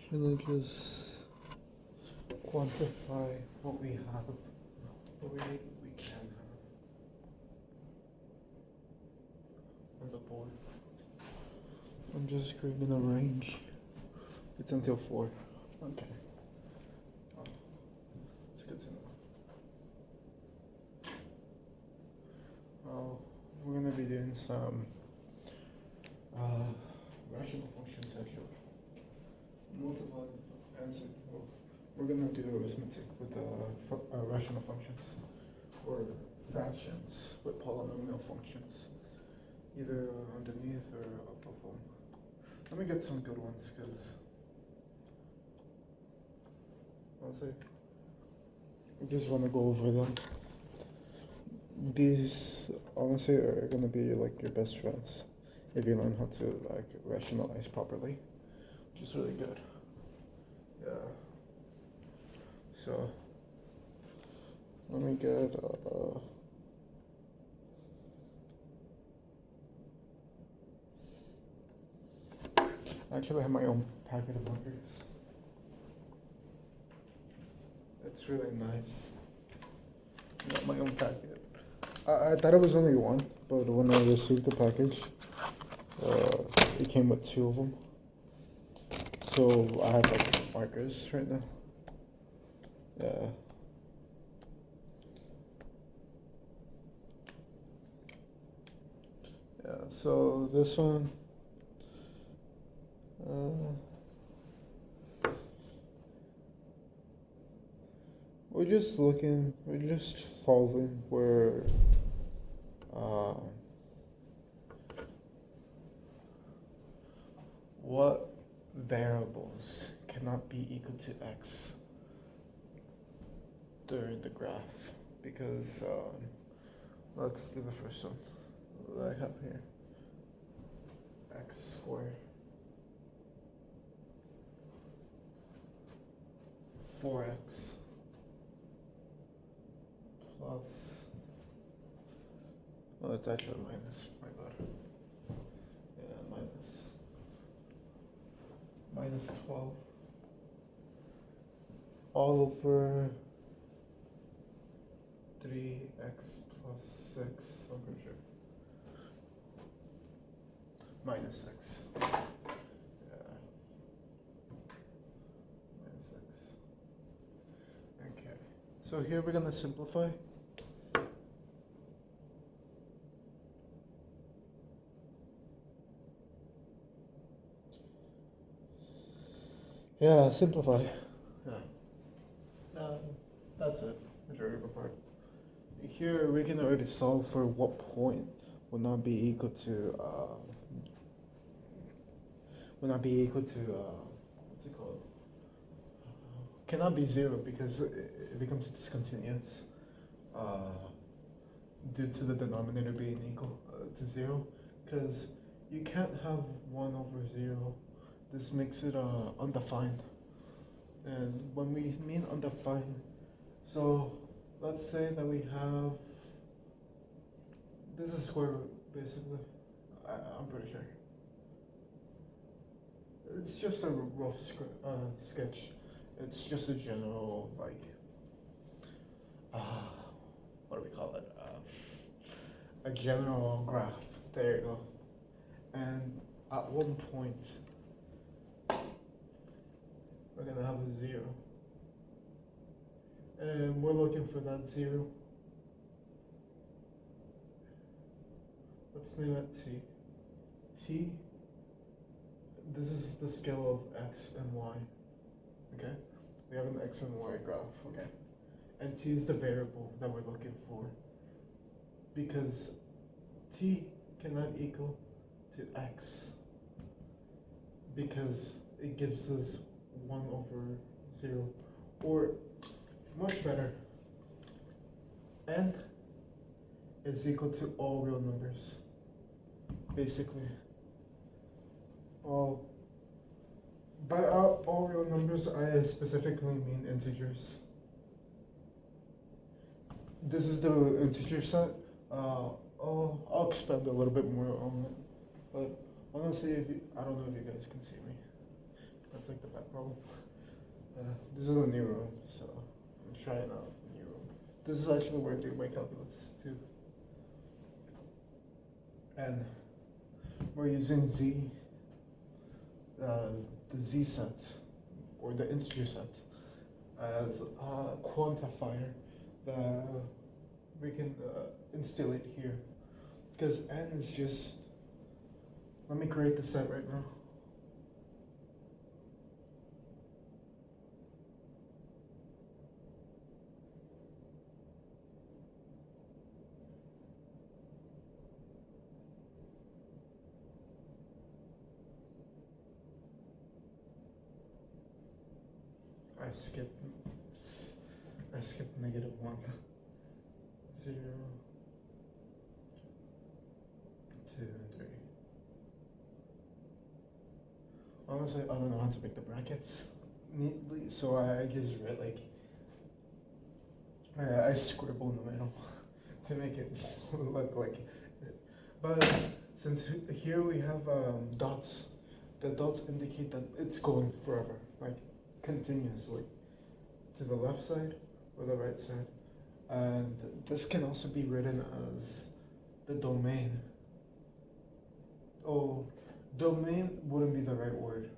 Can I just quantify what we have, what we can have on the board? I'm just creating a range. It's until 4. Okay. Oh, that's good to know. Well, we're gonna be doing some rational functions actually. Multiply answer. Well, we're gonna do arithmetic with rational functions, or fractions with polynomial functions, either underneath or above them. Let me get some good ones, because honestly, I just want to go over them. These honestly are gonna be like your best friends if you learn how to like rationalize properly, which is really good. Yeah. So let me get actually I have my own packet of markers. It's really nice. I got my own packet. I thought it was only one, but when I received the package, it came with 2 of them. So I have like markers right now. Yeah. Yeah, so this one, we're just solving where what variables cannot be equal to x during the graph, because let's do the first one that I have here. X squared 4x plus, oh, it's actually minus, my bad. Yeah, minus 12 all over 3x plus 6, I'm pretty sure. Minus 6. Yeah. Minus 6. Okay. So here we're gonna simplify. Yeah, simplify. Yeah. That's it. Majority of the part. Here we can already solve for what point will not be equal to what's it called? Cannot be 0, because it becomes discontinuous due to the denominator being equal to 0, because you can't have 1 over 0. This makes it undefined. And when we mean undefined, so let's say that we have, this is square root, basically. I'm pretty sure. It's just a rough sketch. It's just a general, like, what do we call it? A general graph. There you go. And at one point, we're gonna have a 0. And we're looking for that 0. Let's name it t. T, this is the scale of x and y. Okay? We have an x and y graph, okay? And t is the variable that we're looking for, because t cannot equal to x, because it gives us 1 over 0, or much better, n is equal to all real numbers, basically. By all real numbers, I specifically mean integers. This is the integer set. I'll expand a little bit more on it, but honestly, I don't know if you guys can see me. That's like the bad problem. This is a new room, so I'm trying out a new room. This is actually where I do my calculus too. And we're using the Z set, or the integer set, as a quantifier that we can instill it here. Because n is just, let me create the set right now. I skipped -1, 0, 2, 3. Honestly, I don't know how to make the brackets neatly, so I just read like I scribble in the middle to make it look like it. But since here we have dots, the dots indicate that it's going forever, like continuously, to the left side or the right side. And this can also be written as the domain. Oh, domain wouldn't be the right word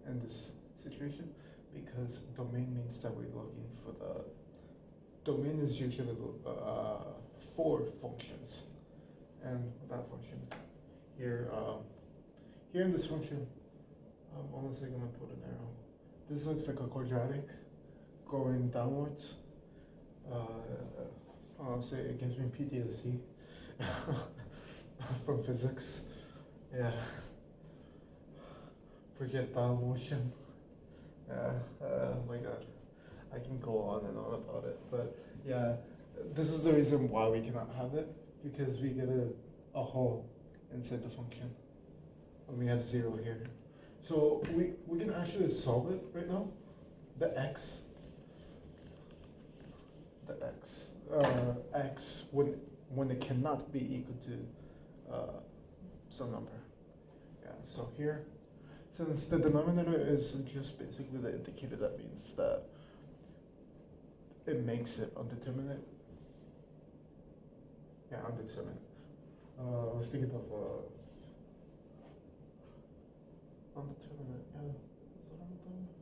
in this situation, because domain means that we're looking for the domain is usually for functions, and that function here here in this function, I'm honestly gonna put an arrow. This looks like a quadratic going downwards. Honestly, it gives me PTSD from physics. Yeah, projectile motion. Yeah, oh my god, I can go on and on about it, but yeah, this is the reason why we cannot have it, because we get a hole inside the function, and we have 0 here. So we can actually solve it right now. The x when it cannot be equal to some number. Yeah, so here, since the denominator is just basically the indicator, that means that it makes it undeterminate. Yeah, undeterminate. Let's think of undeterminate. Yeah, is that undeterminate?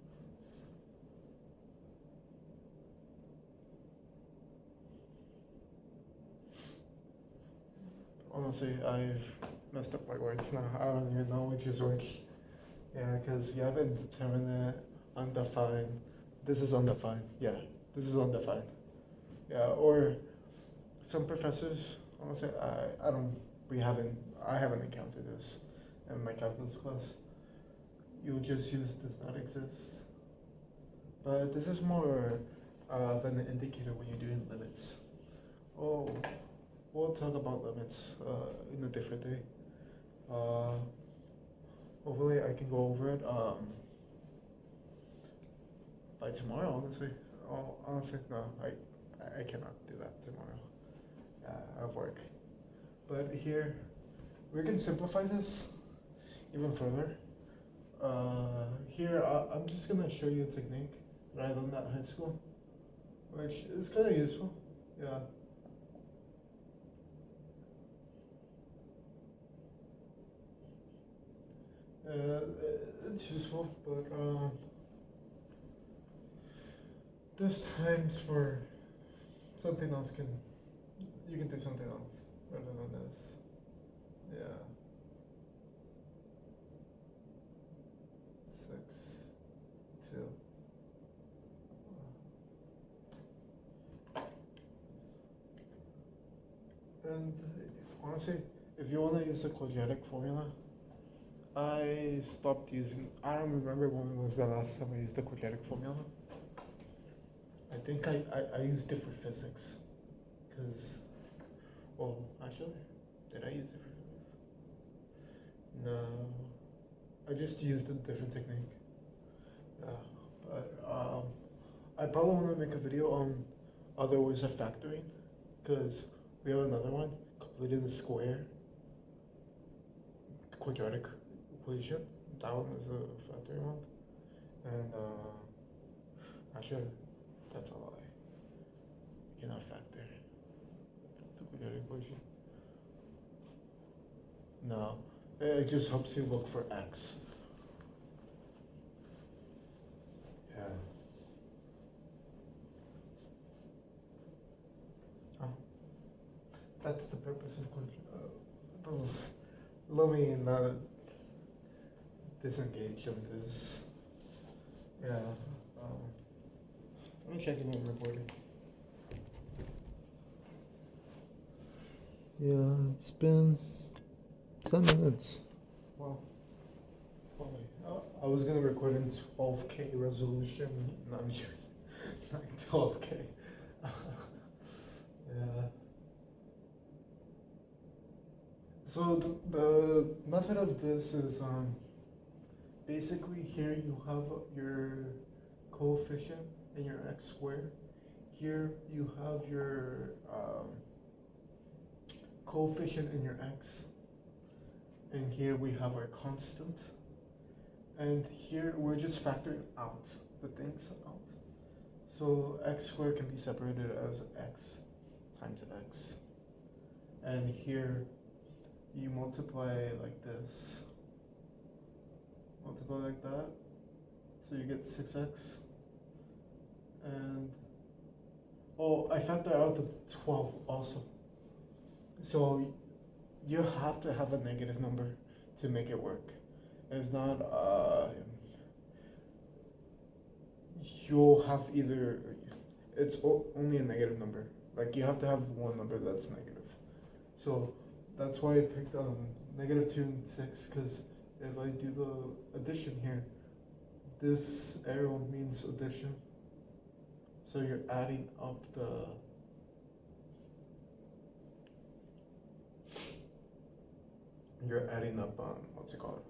Honestly, I've messed up my words now. I don't even know which is which. Yeah, because you have indeterminate, undefined. This is undefined. Yeah, this is undefined. Yeah, or some professors, honestly, I haven't encountered this in my calculus class. You just use does not exist. But this is more of an indicator when you're doing limits. Oh, we'll talk about limits in a different day. Hopefully I can go over it by tomorrow, honestly. Oh, honestly, no, I cannot do that tomorrow. I have work. But here, we can simplify this even further. Here, I'm just gonna show you a technique that I learned at high school, which is kind of useful. Yeah. It's useful, but there's times where something else you can do something else rather than this. Yeah. 6, 2. And honestly, if you want to use the quadratic formula, I stopped using. I don't remember when was the last time I used the quadratic formula. I think I used it for physics, because, well, actually, did I use it for physics? No, I just used a different technique. Yeah, but I probably want to make a video on other ways of factoring, because we have another one, completing the square quadratic equation. That one is a factoring one. And actually, that's a lie. You cannot factor the quadratic equation. No, it just helps you look for x. Yeah. Oh, that's the purpose of quadratic. Let me not disengage on this. Yeah. Let me check if I'm recording. Yeah, it's been 10 minutes. Wow. Probably. I was gonna record in 12K resolution. No, I'm sure. Not 12K. Yeah. So the method of this is basically here you have your coefficient and your x squared. Here you have your coefficient in your x, and here we have our constant, and here we're just factoring out the things out. So x squared can be separated as x times x, and here you multiply like this, multiply like that, so you get 6x, and oh, I factor out the 12 also. So you have to have a negative number to make it work. If not, you'll have either, it's only a negative number. Like you have to have one number that's negative. So that's why I picked -2 and 6, because if I do the addition here, this arrow means addition. So you're adding up what's it called?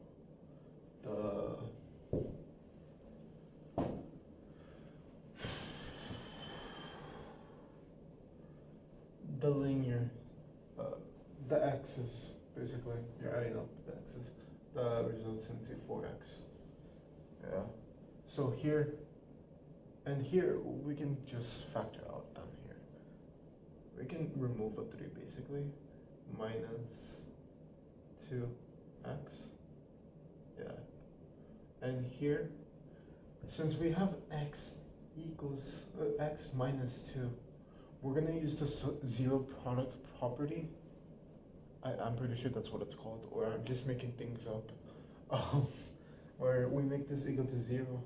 The linear, the x's, basically. You're adding up the x's. That results into 4x. Yeah. So here, and here, we can just factor out down here. We can remove a 3 basically. Minus 2x. Yeah. And here, since we have x equals x minus 2, we're gonna use the zero product property. I'm pretty sure that's what it's called, or I'm just making things up. Where we make this equal to 0,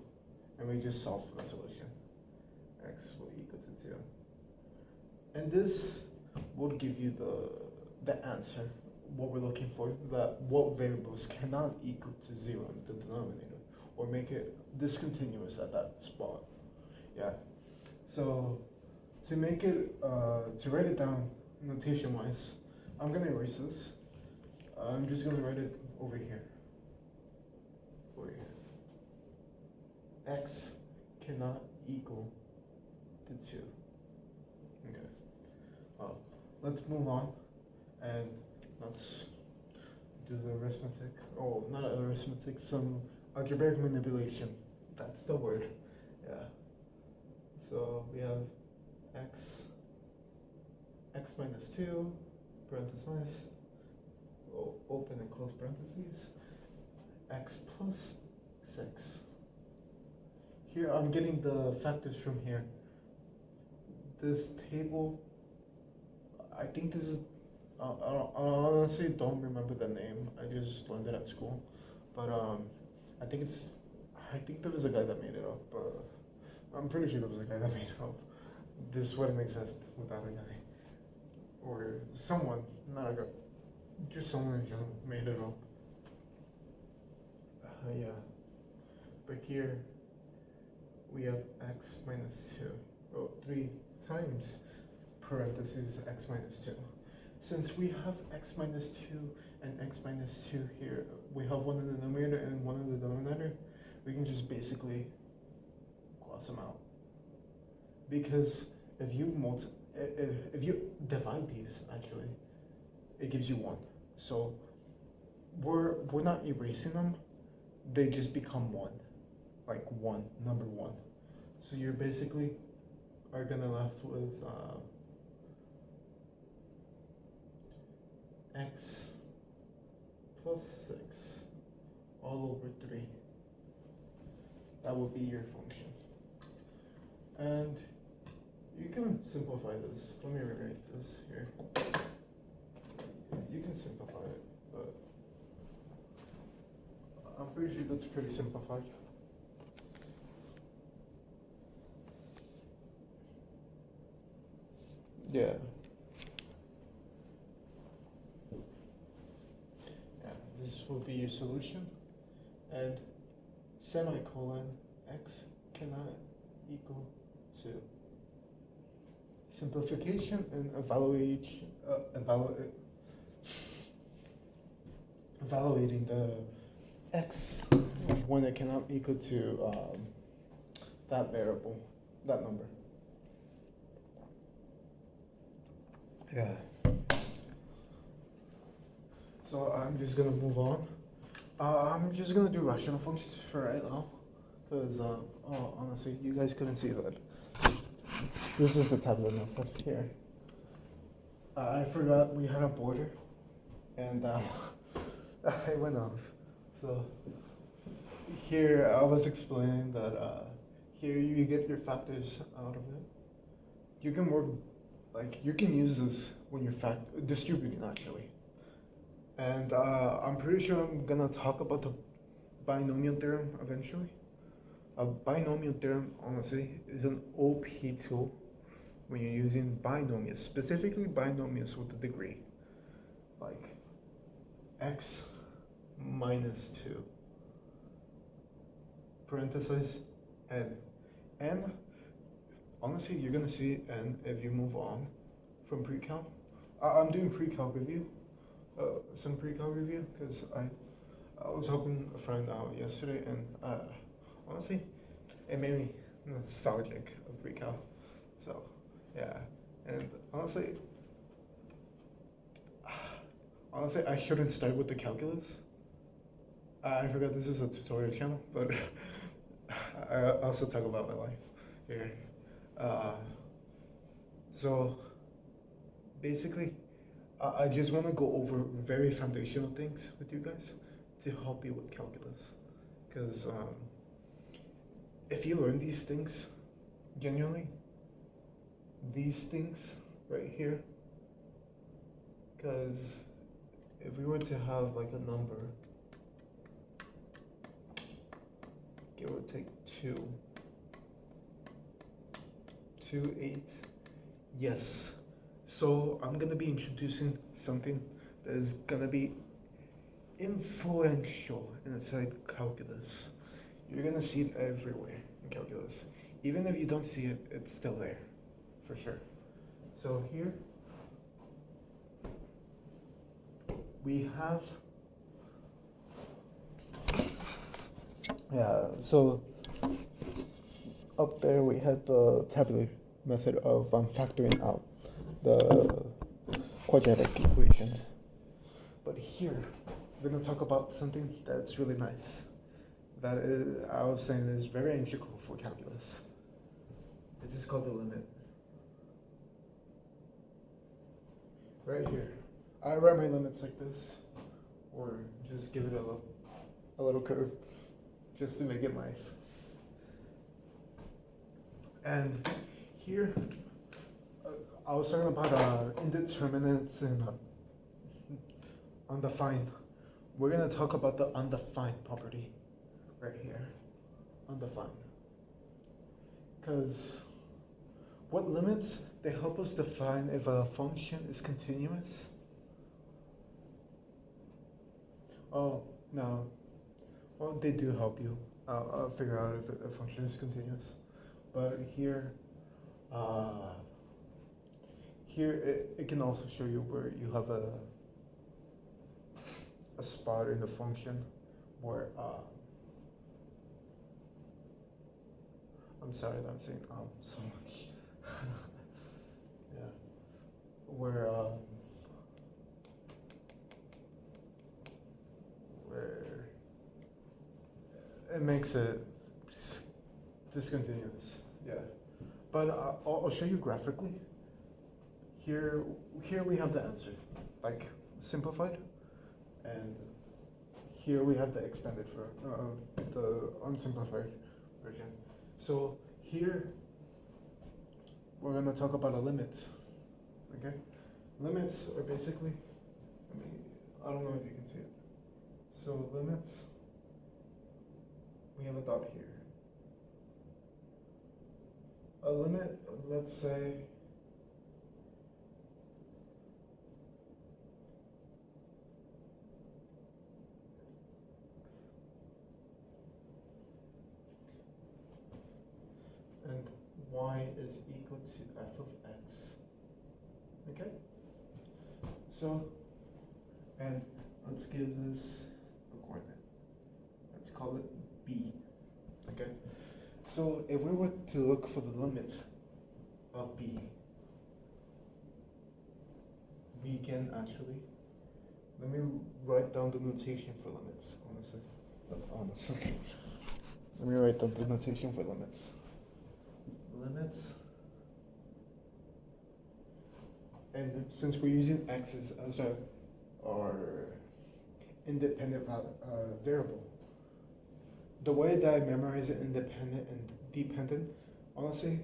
and we just solve for the solution. X will equal to 2. And this will give you the answer, what we're looking for, that what variables cannot equal to 0 in the denominator, or make it discontinuous at that spot. Yeah. So to make it, to write it down notation wise, I'm gonna erase this. I'm just gonna write it over here. X cannot equal to 2. Okay. Well, let's move on and let's do the arithmetic. Oh, not arithmetic, some algebraic manipulation. That's the word. Yeah. So we have x minus 2, parentheses, open and close parentheses, x plus 6. Here I'm getting the factors from here. This table, I think this is, I honestly don't remember the name. I just learned it at school. But I think there was a guy that made it up. I'm pretty sure there was a guy that made it up. This wouldn't exist without a guy. Or someone, not a guy, just someone in general made it up. Yeah. But here we have x minus 2. Oh, 3 times parentheses x minus 2. Since we have x minus 2 and x minus 2 here, we have one in the numerator and one in the denominator, we can just basically cross them out. Because if you divide these, actually, it gives you 1. So we're not erasing them, they just become 1. like number 1. So you're basically are gonna left with x plus 6 all over 3. That will be your function. And you can simplify this. Let me rewrite this here. You can simplify it, but I'm pretty sure that's pretty simplified. Yeah. Yeah, this will be your solution. And semicolon x cannot equal to simplification and evaluating the x when it cannot equal to that variable, that number. Yeah. So I'm just gonna move on. I'm just gonna do rational functions for right now, because honestly, you guys couldn't see that. This is the tablet method here. I forgot we had a border, and I went off. So here I was explaining that here you get your factors out of it. You can work, like you can use this when you're distributing actually. And I'm pretty sure I'm gonna talk about the binomial theorem eventually. A binomial theorem, honestly, is an OP tool when you're using binomials, specifically binomials with a degree, like x minus 2, parenthesis, n. N, honestly, you're gonna see n if you move on from pre-calc. I'm doing pre-calc review, some pre-calc review, because I was helping a friend out yesterday, and honestly, it made me nostalgic of pre-calc. So yeah, and honestly, I shouldn't start with the calculus. I forgot this is a tutorial channel, but I also talk about my life here. So basically, I just want to go over very foundational things with you guys to help you with calculus, because if you learn these things, genuinely, these things right here, because if we were to have like a number, give or take 2, 8, yes. So I'm gonna be introducing something that is gonna be influential inside calculus. You're gonna see it everywhere in calculus. Even if you don't see it, it's still there, for sure. So here, we have, so up there we had the tabular method of factoring out the quadratic equation. But here, we're gonna talk about something that's really nice. That is, I was saying, is very integral for calculus. This is called the limit. Right here. I write my limits like this, or just give it a little curve, just to make it nice. And here, I was talking about indeterminates and undefined. We're gonna talk about the undefined property right here, undefined. Because what limits, they help us define if a function is continuous. Oh, no. Well, they do help you figure out if a function is continuous. But here, it can also show you where you have a spot in the function where, I'm sorry that I'm saying so much. Yeah. Where it makes it discontinuous. Yeah, but I'll show you graphically. Here we have the answer, like simplified, and here we have the expanded for the unsimplified version. So here we're gonna talk about a limit. Okay, limits are basically, I don't know if you can see it. So limits, we have a dot here. A limit, let's say, and y is equal to f of x. Okay? So, and let's give this a coordinate. Let's call it b. Okay? So if we were to look for the limit of b, we can actually, let me write down the notation for limits, honestly. Let me write down the notation for limits. Limits, and since we're using x's as our independent variable, the way that I memorize it, independent and dependent, honestly,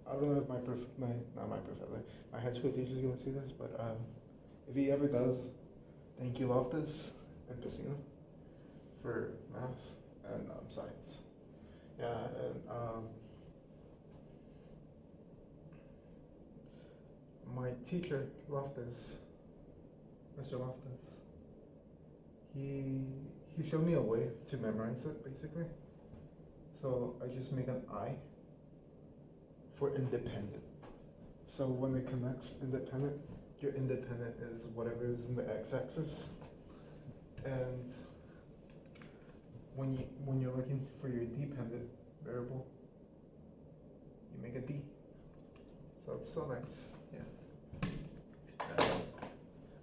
I don't know if my high school teacher is gonna see this, but if he ever does, thank you, Loftus and Piscina, for math and science. Yeah, and my teacher, Loftus, Mr. Loftus, he showed me a way to memorize it, basically. So I just make an I for independent. So when it connects independent, your independent is whatever is in the x-axis. And when you're looking for your dependent variable, you make a D. So it's so nice. Yeah.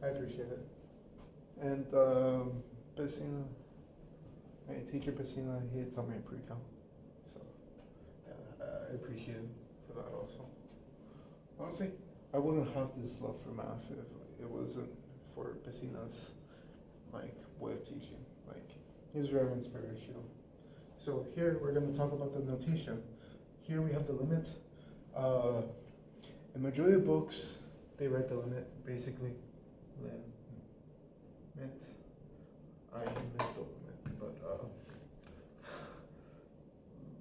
I appreciate it. And Piscina, my teacher Piscina, he had taught me pre-cal. So yeah, I appreciate him for that also. Honestly, I wouldn't have this love for math if it wasn't for Piscina's way of teaching. He was very inspirational. So here we're going to talk about the notation. Here we have the limit. In majority of books, they write the limit basically limit. I misspelled limit, but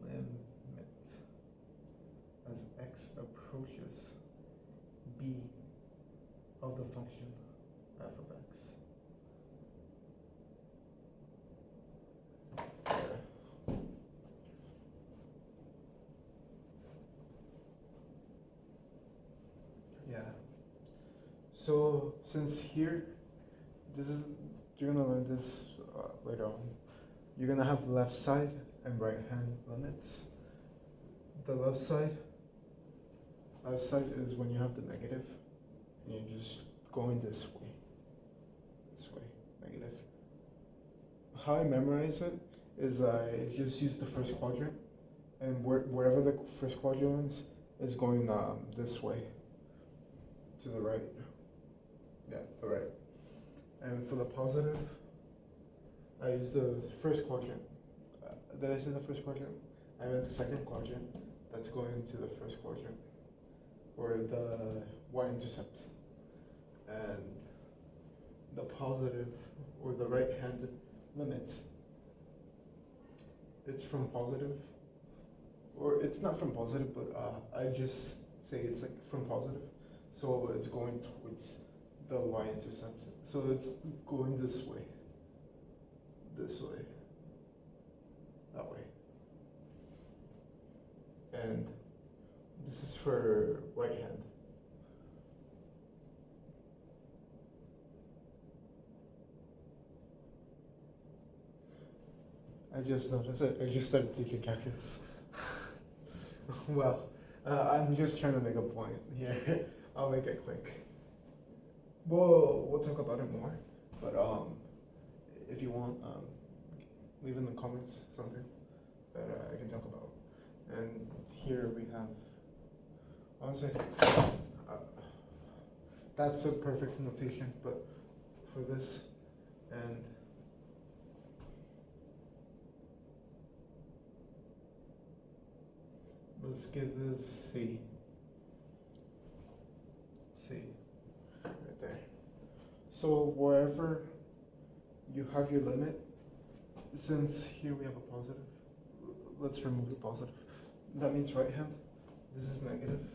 limit as x approaches b of the function f of x. Yeah. So since here, you're gonna learn this later on. You're gonna have left side and right hand limits. The left side is when you have the negative, and you're just going this way, negative. How I memorize it is I just use the first quadrant, and wherever the first quadrant is going this way, to the right. Yeah, the right. And for the positive, I use the first quadrant. Did I say the first quadrant? I meant the second quadrant that's going into the first quadrant, or the y-intercept. And the positive, or the right-hand limit, it's from positive, or it's not from positive, but I just say it's from positive. So it's going towards the y-intercept. So it's going this way, that way. And this is for right hand. I just noticed it. I just started teaching calculus. Well, I'm just trying to make a point here. I'll make it quick. We'll talk about it more, but if you want, leave in the comments something that I can talk about. And here we have, honestly, that's a perfect notation, but for this, and let's give this C, right there. So wherever you have your limit, since here we have a positive, let's remove the positive. That means right hand, this is negative.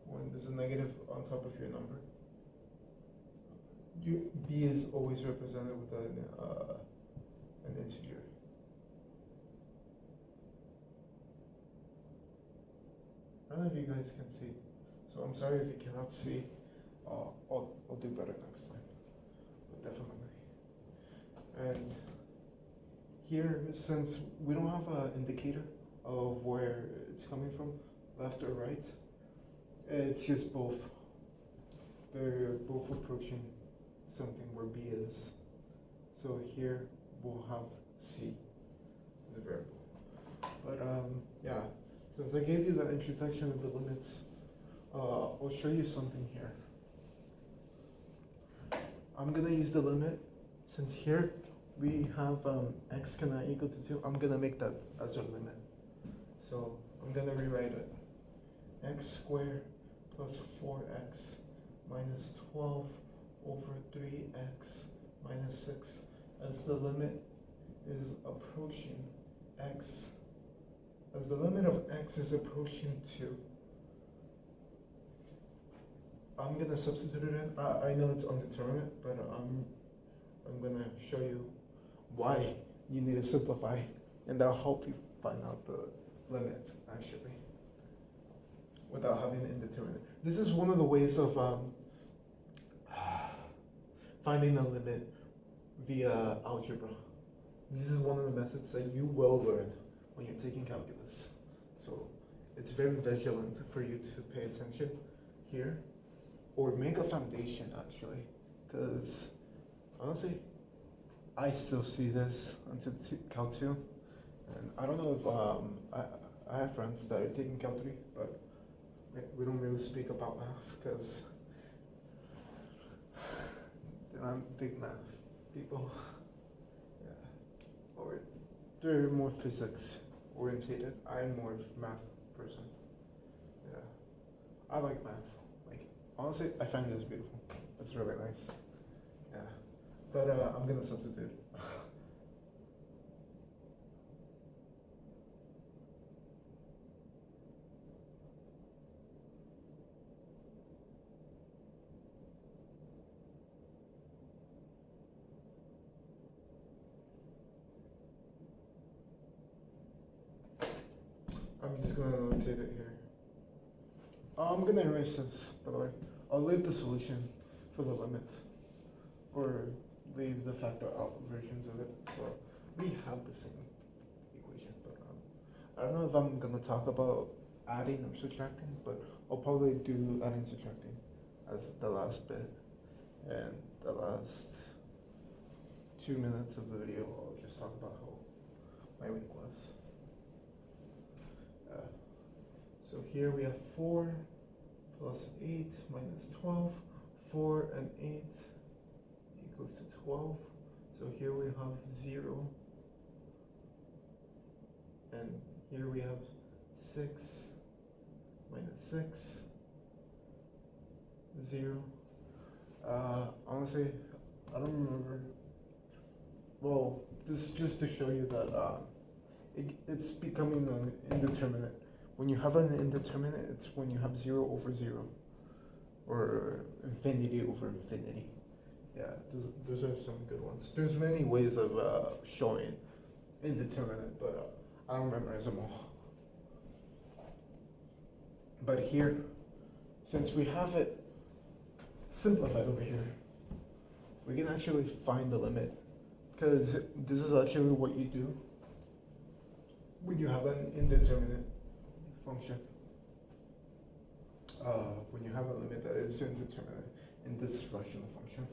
When there's a negative on top of your number, B is always represented with an integer. I don't know if you guys can see, so I'm sorry if you cannot see. I'll do better next time, but definitely. And here, since we don't have an indicator of where it's coming from, left or right, it's just both. They're both approaching something where B is. So here we'll have C as a variable. But yeah, since I gave you the introduction of the limits, I'll show you something here. I'm gonna use the limit. Since here we have x cannot equal to 2, I'm gonna make that as our limit. So I'm gonna rewrite it. X squared plus 4x minus 12 over 3x minus 6 as the limit is approaching x. As the limit of x is approaching 2. I'm gonna substitute it in. I know it's undeterminate, but I'm gonna show you why you need to simplify, and that'll help you find out the limit actually, without having an indeterminate. This is one of the ways of finding a limit via algebra. This is one of the methods that you will learn when you're taking calculus. So it's very vigilant for you to pay attention here, or make a foundation actually, because honestly, I still see this until Cal 2, and I don't know if I have friends that are taking Cal 3, but we don't really speak about math because they're not big math people. Yeah, or they're more physics orientated. I'm more of a math person. Yeah, I like math. Like honestly, I find this beautiful. It's really nice. Yeah. But I'm gonna substitute. I'm just gonna notate it here. I'm gonna erase this, by the way. I'll leave the solution for the limit, or leave the factor out versions of it. So we have the same equation, but I don't know if I'm gonna talk about adding or subtracting, but I'll probably do adding and subtracting as the last bit, and the last 2 minutes of the video I'll just talk about how my week was. So here we have 4 plus 8 minus 12. 4 and 8 equals to 12. So here we have 0. And here we have 6 minus 6. 0. Honestly, I don't remember. Well, this is just to show you that it's becoming an indeterminate. When you have an indeterminate, it's when you have 0 over 0, or infinity over infinity. Yeah, those are some good ones. There's many ways of showing indeterminate, but I don't memorize them all. But here, since we have it simplified over here, we can actually find the limit, because this is actually what you do when you have an indeterminate function. When you have a limit that is indeterminate in this rational function.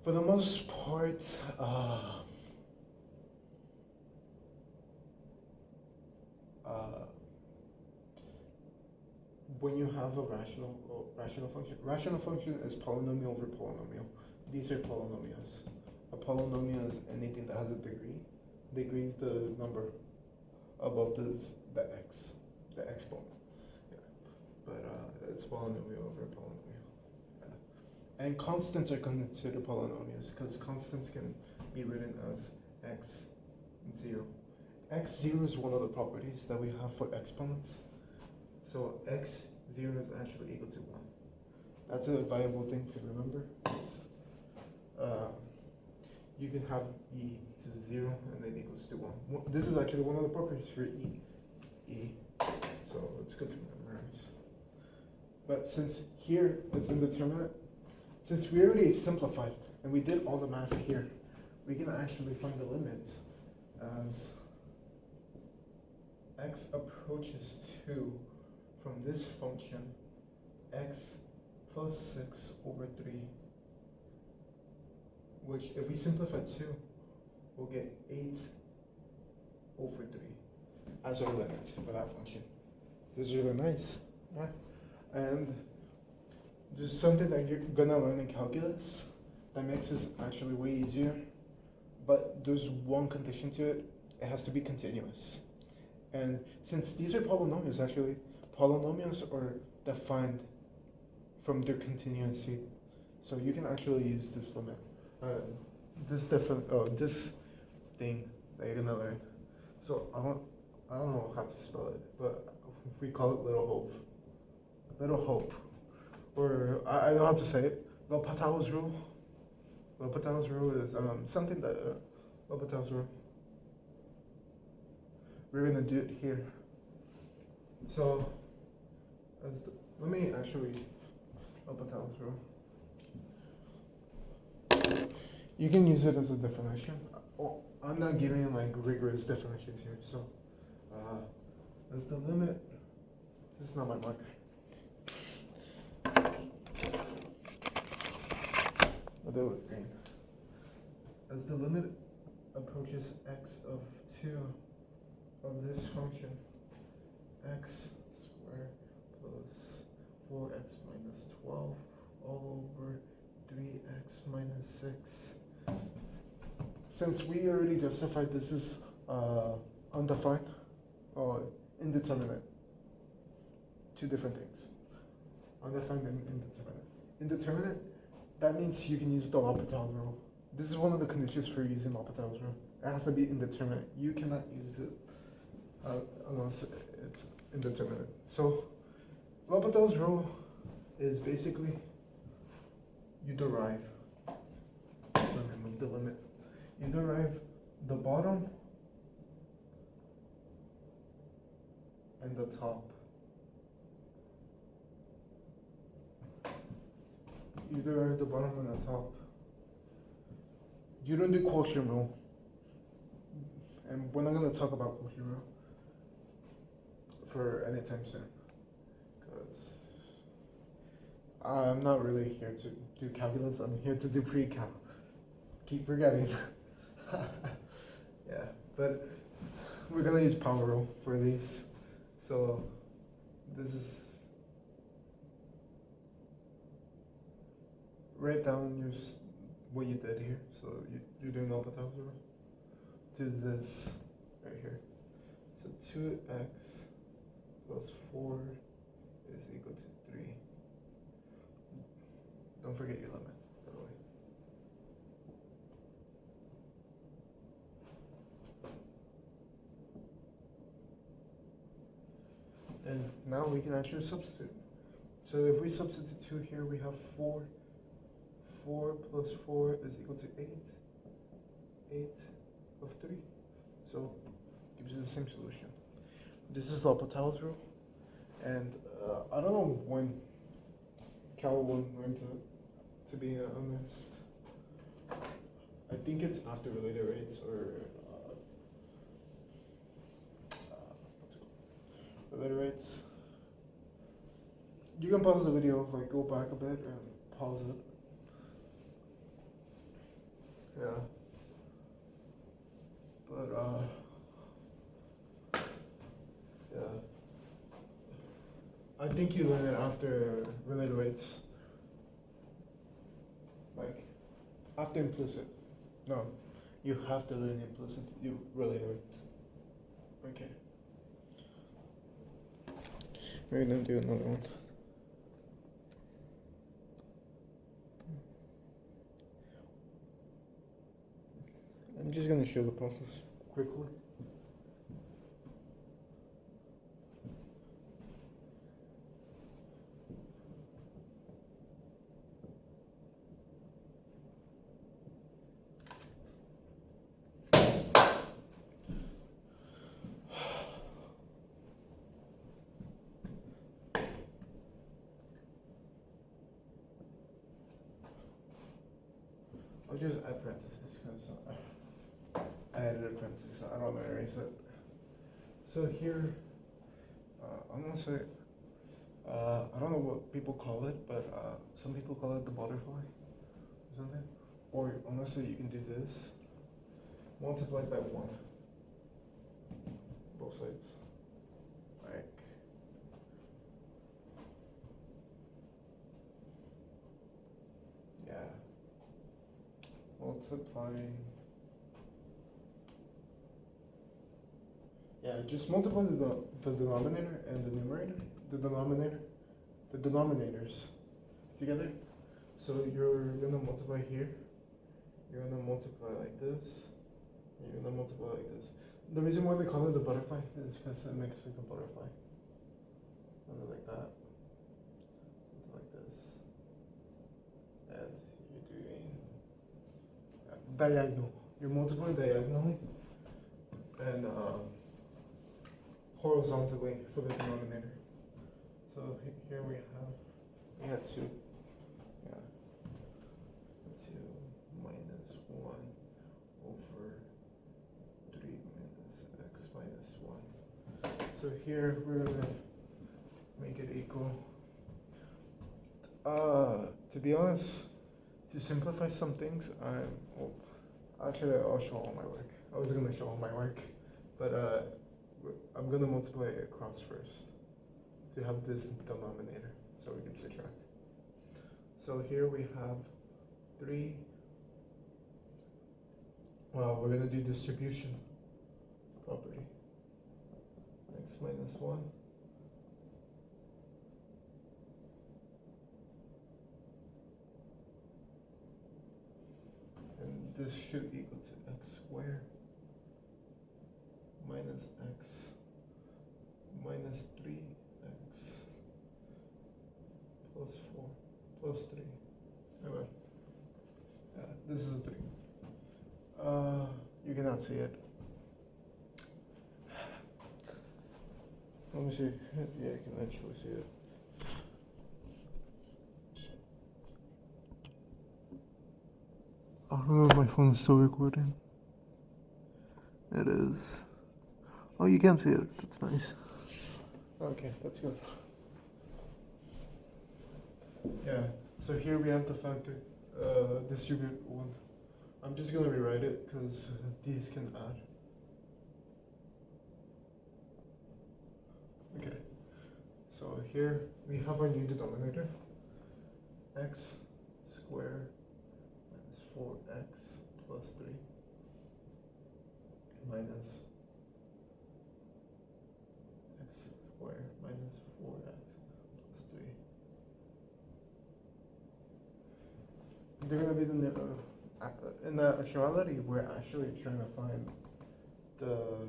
For the most part, when you have a rational function is polynomial over polynomial. These are polynomials. A polynomial is anything that has a degree. Degree is the number above the exponent. Yeah. But it's polynomial over polynomial. Yeah. And constants are considered polynomials because constants can be written as x0. x0 is one of the properties that we have for exponents. So x0 is actually equal to 1. That's a valuable thing to remember. You can have e to the 0 and then equals to 1. This is actually one of the properties for e. So it's good to memorize. But since here it's indeterminate, since we already simplified and we did all the math here, we can actually find the limit as x approaches 2 from this function, x plus 6 over 3, which if we simplify 2, we'll get 8 over 3 as our limit for that function. This is really nice. Yeah. And there's something that you're gonna learn in calculus that makes this actually way easier, but there's one condition to it. It has to be continuous. And since these are polynomials, actually, polynomials are defined from their continuity. So you can actually use this limit. This thing that you're gonna learn. So I don't know how to spell it, but we call it little hope. Little hope. Or I know how to say it. L'Hopital's rule. L'Hopital's rule is something that L'Hopital's rule. We're gonna do it here. So let me actually L'Hopital's rule. You can use it as a definition. Oh, I'm not giving like rigorous definitions here. So as the limit, this is not my marker. I'll do it with green. As the limit approaches x of 2 of this function, x squared plus 4x minus 12 all over 3x minus 6. Since we already justified this is undefined or indeterminate, two different things. Undefined and indeterminate. Indeterminate, that means you can use the L'Hopital rule. This is one of the conditions for using L'Hopital's rule. It has to be indeterminate. You cannot use it unless it's indeterminate. So L'Hopital's rule is basically you derive, let me remove the limit, you derive the bottom and the top. You derive the bottom and the top. You don't do quotient rule. And we're not going to talk about quotient rule for any time soon. Because I'm not really here to do calculus. I'm here to do pre-cal. Keep forgetting. Yeah, but we're going to use power rule for these. So this is, write down what you did here. So you're doing L'Hopital's rule to this right here. So 2x plus 4 is equal to 3. Don't forget your limit, by the way. And now we can actually substitute. So if we substitute 2 here, we have 4. 4 plus 4 is equal to 8. 8 of 3. So gives you the same solution. This is L'Hopital's rule. And I don't know when Cal will learn to be honest. I think it's after related rates or what's it called? Related rates. You can pause the video, like go back a bit and pause it. Yeah. But yeah. I think you learn it after related rates. Like, after implicit. No, you have to learn implicit, you related rates. Okay. We're gonna do another one. I'm just gonna show the process quickly. I'll just add parentheses because I added a parenthesis. I don't want to erase it. So here, I'm gonna say, I don't know what people call it, but some people call it the butterfly or something. Or honestly, you can do this, multiplied by 1, both sides. Like, yeah, multiplying. Yeah, just multiply the denominator and the numerator, the denominators together. So you're gonna multiply here, you're gonna multiply like this, and you're gonna multiply like this. The reason why they call it the butterfly is because it makes like a butterfly. Something like that. Something like this. And you're doing diagonal. You're multiplying diagonally and horizontally for the denominator. So here we had 2. Yeah. 2 minus 1 over 3 minus x minus 1. So here we're going to make it equal. To be honest, to simplify some things, actually I'll show all my work. I was going to show all my work, but I'm going to multiply it across first to have this denominator so we can subtract. So here we have 3. Well, we're going to do distribution property. X minus 1. And this should equal to x squared minus x minus 3x plus 4 plus 3. Anyway, this is a 3. You cannot see it. Let me see. Yeah, I can actually see it. I don't know if my phone is still recording. It is. Oh, you can see it. That's nice. Okay, that's good. Yeah, so here we have the factor, distribute 1. I'm just going to rewrite it because these can add. Okay, so here we have our new denominator, x squared minus 4x plus 3 minus x squared minus 4x plus 3. They're going to be in the actuality, we're actually trying to find the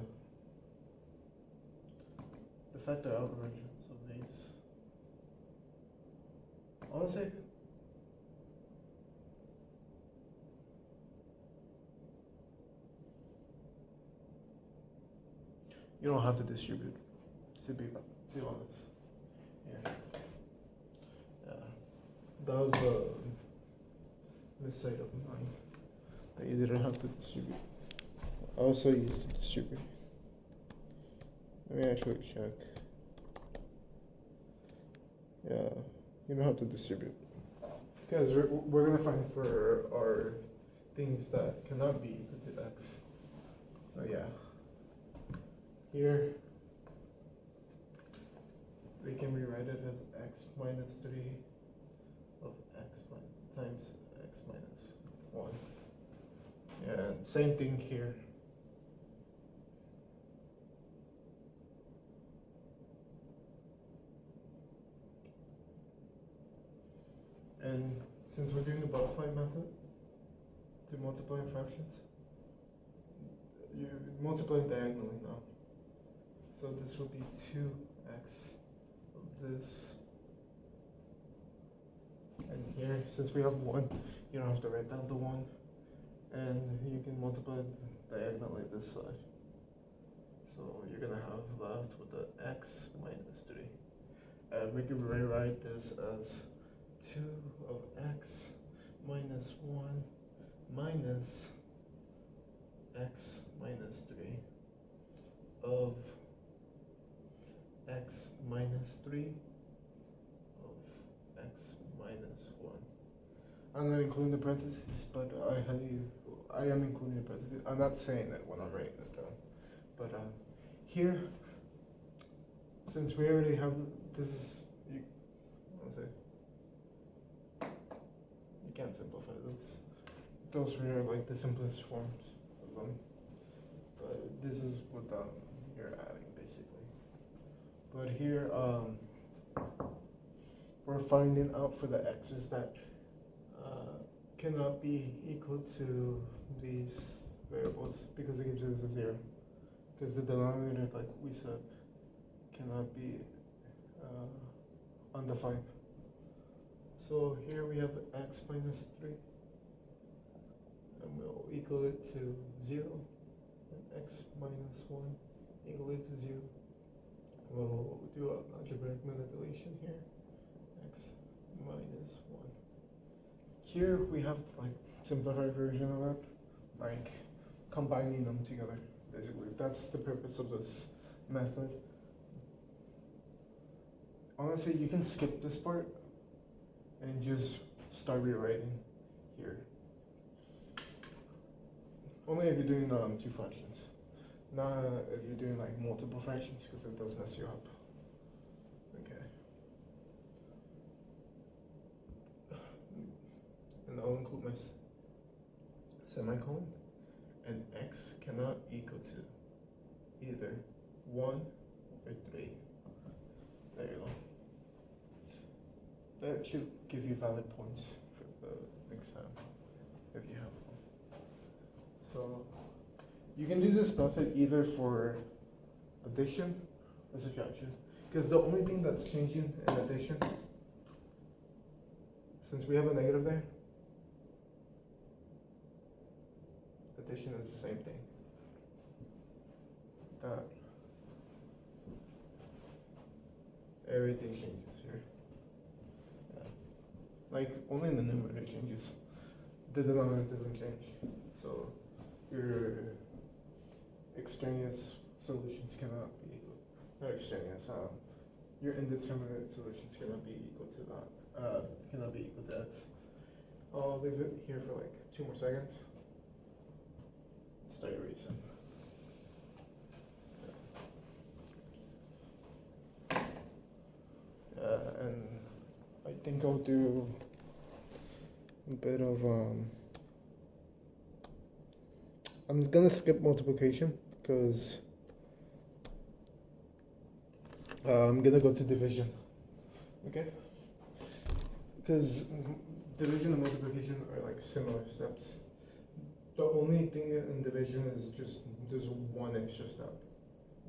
factor out versions of these. Honestly, you don't have to distribute, to be honest. Yeah. That was a mistake of mine, that you didn't have to distribute. I also used to distribute. Let me actually check. Yeah, you don't have to distribute. Because we're going to find for our things that cannot be equal to x. So yeah. Here, we can rewrite it as x minus 3 of times x minus 1. And same thing here. And since we're doing the butterfly method to multiply fractions, you're multiplying diagonally now. So this would be 2x of this. And here, since we have 1, you don't have to write down the 1. And you can multiply diagonally this side. So you're going to have left with the x minus 3. And we can rewrite this as 2 of x minus 1 minus x minus 3 of x minus 3 of x minus 1. I'm not including the parentheses, but I am including the parentheses. I'm not saying it when I'm writing it down. But here, since we already have this, you can't simplify this. Those are like the simplest forms of them. But this is what you're adding basically. But here, we're finding out for the x's that cannot be equal to these variables because it gives us a 0. Because the denominator, like we said, cannot be undefined. So here we have x minus 3, and we'll equal it to 0, and x minus 1 equal it to 0. We'll do an algebraic manipulation here, x minus 1. Here we have like simplified version of it, like combining them together, basically. That's the purpose of this method. Honestly, you can skip this part and just start rewriting here. Only if you're doing 2 fractions. Not if you're doing like multiple fractions, because it does mess you up. Okay. And I'll include my semicolon. And x cannot equal to either 1 or 3. There you go. That should give you valid points for the exam, if you have them. So you can do this method either for addition or subtraction, because the only thing that's changing in addition, since we have a negative there, addition is the same thing. That everything changes here. Like, only the numerator changes. The denominator doesn't change. So, your extraneous solutions cannot be equal. Not extraneous, your indeterminate solutions cannot be equal to that. Cannot be equal to x. I'll leave it here for like 2 more seconds. Start erasing. And I think I'll do a bit of I'm gonna skip multiplication because I'm gonna go to division. Okay? Because division and multiplication are like similar steps. The only thing in division is just there's one extra step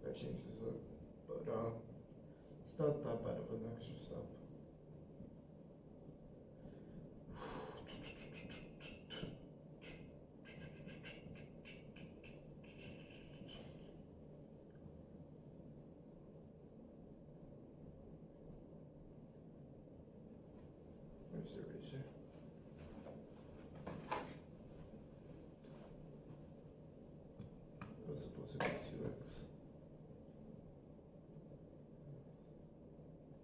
that changes it, but it's not that bad of an extra step. Where's the eraser? It was supposed to be 2x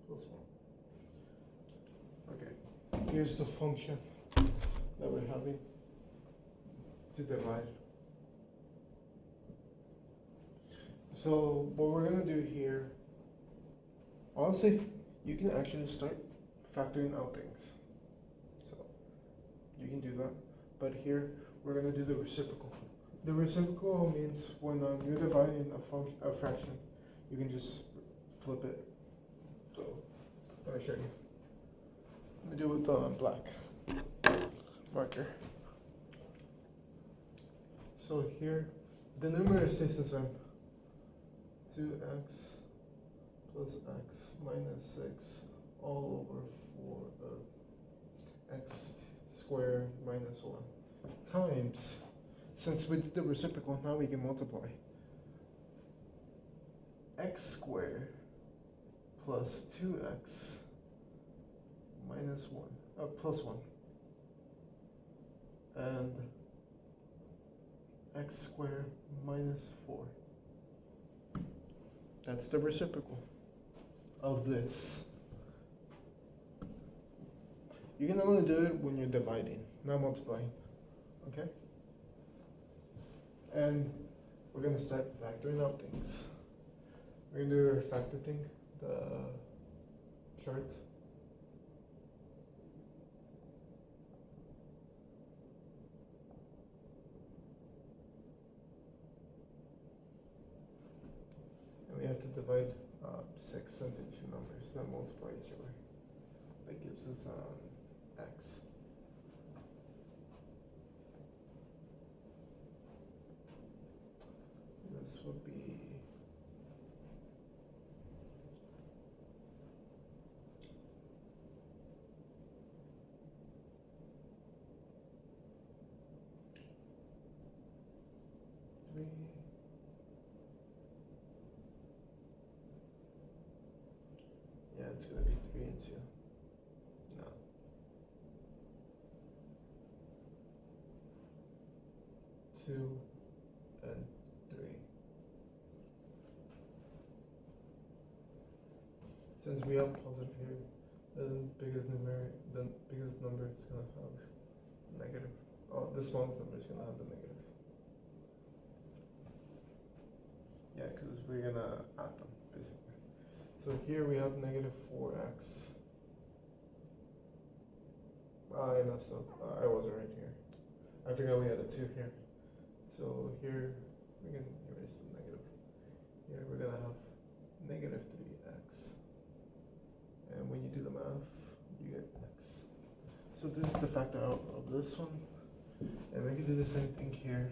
plus 1. Okay, here's the function that we're having to divide. So what we're going to do here Honestly, you can actually start factoring out things. So you can do that. But here we're gonna do the reciprocal. The reciprocal means when you're dividing a fraction, you can just flip it. So let me show you. Let me do it with black marker. So here, the numerator stays the same. 2x plus x minus 6 all over 4 x squared minus 1 times, since we did the reciprocal, now we can multiply. X squared plus 2x minus 1, plus 1, and x squared minus 4. That's the reciprocal of this. You can only do it when you're dividing, not multiplying. Okay? And we're gonna start factoring out things. We're gonna do our factor thing, the chart. And we have to divide 6 into two numbers, then multiply each other. That gives us x. This would be three. Yeah, it's gonna be 3 and 2. No. 2 and 3. Since we have positive here, the biggest number is gonna have negative. Oh, the smallest number is gonna have the negative. Yeah, because we're gonna add them basically. So here we have negative 4x. I messed up. I wasn't right here. I forgot we had a 2 here. So here we can erase the negative. Here we're gonna have negative 3x. And when you do the math, you get x. So this is the factor out of this one. And we can do the same thing here.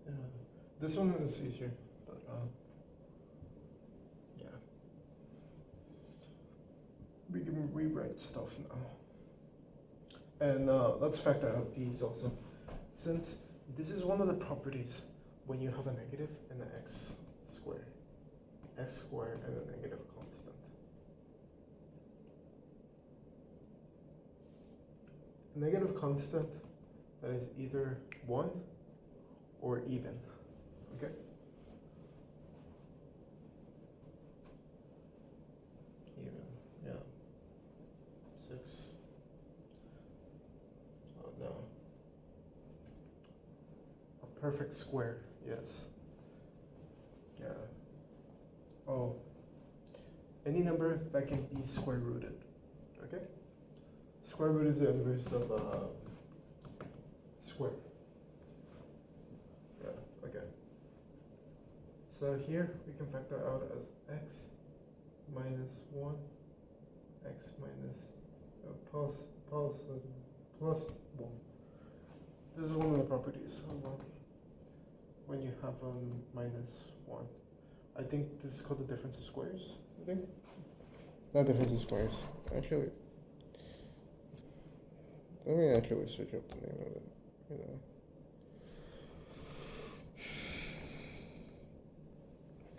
Yeah. This one is easier, but yeah. We can rewrite stuff now. And let's factor out these also. Since this is one of the properties when you have a negative and an x squared. X squared and a negative constant. A negative constant that is either 1 or even. Okay? Even, yeah. 6. Oh no. A perfect square, yes. Yeah. Oh. Any number that can be square rooted. Okay? Square root is the inverse of square. Yeah, okay. So here we can factor out as x minus 1, x minus plus 1. This is one of the properties of when you have minus 1. I think this is called the difference of squares, I think? Not difference of squares. Actually, let me actually search up the name of it, you know.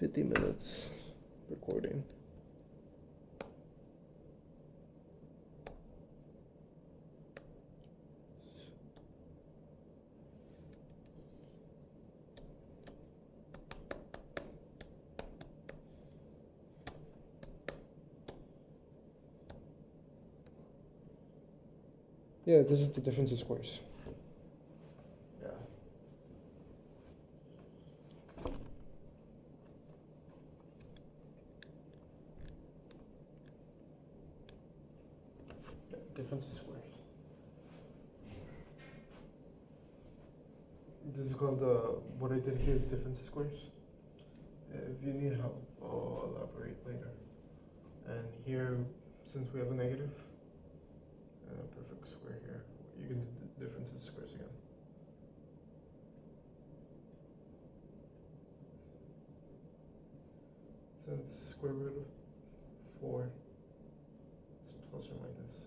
50 minutes recording. Yeah, this is the difference of squares. Yeah. Difference of squares. This is called what I did here is difference of squares. If you need help, I'll elaborate later. And here, since we have a negative and a perfect square here, you can do the difference of squares again. Since square root of 4 is plus or minus.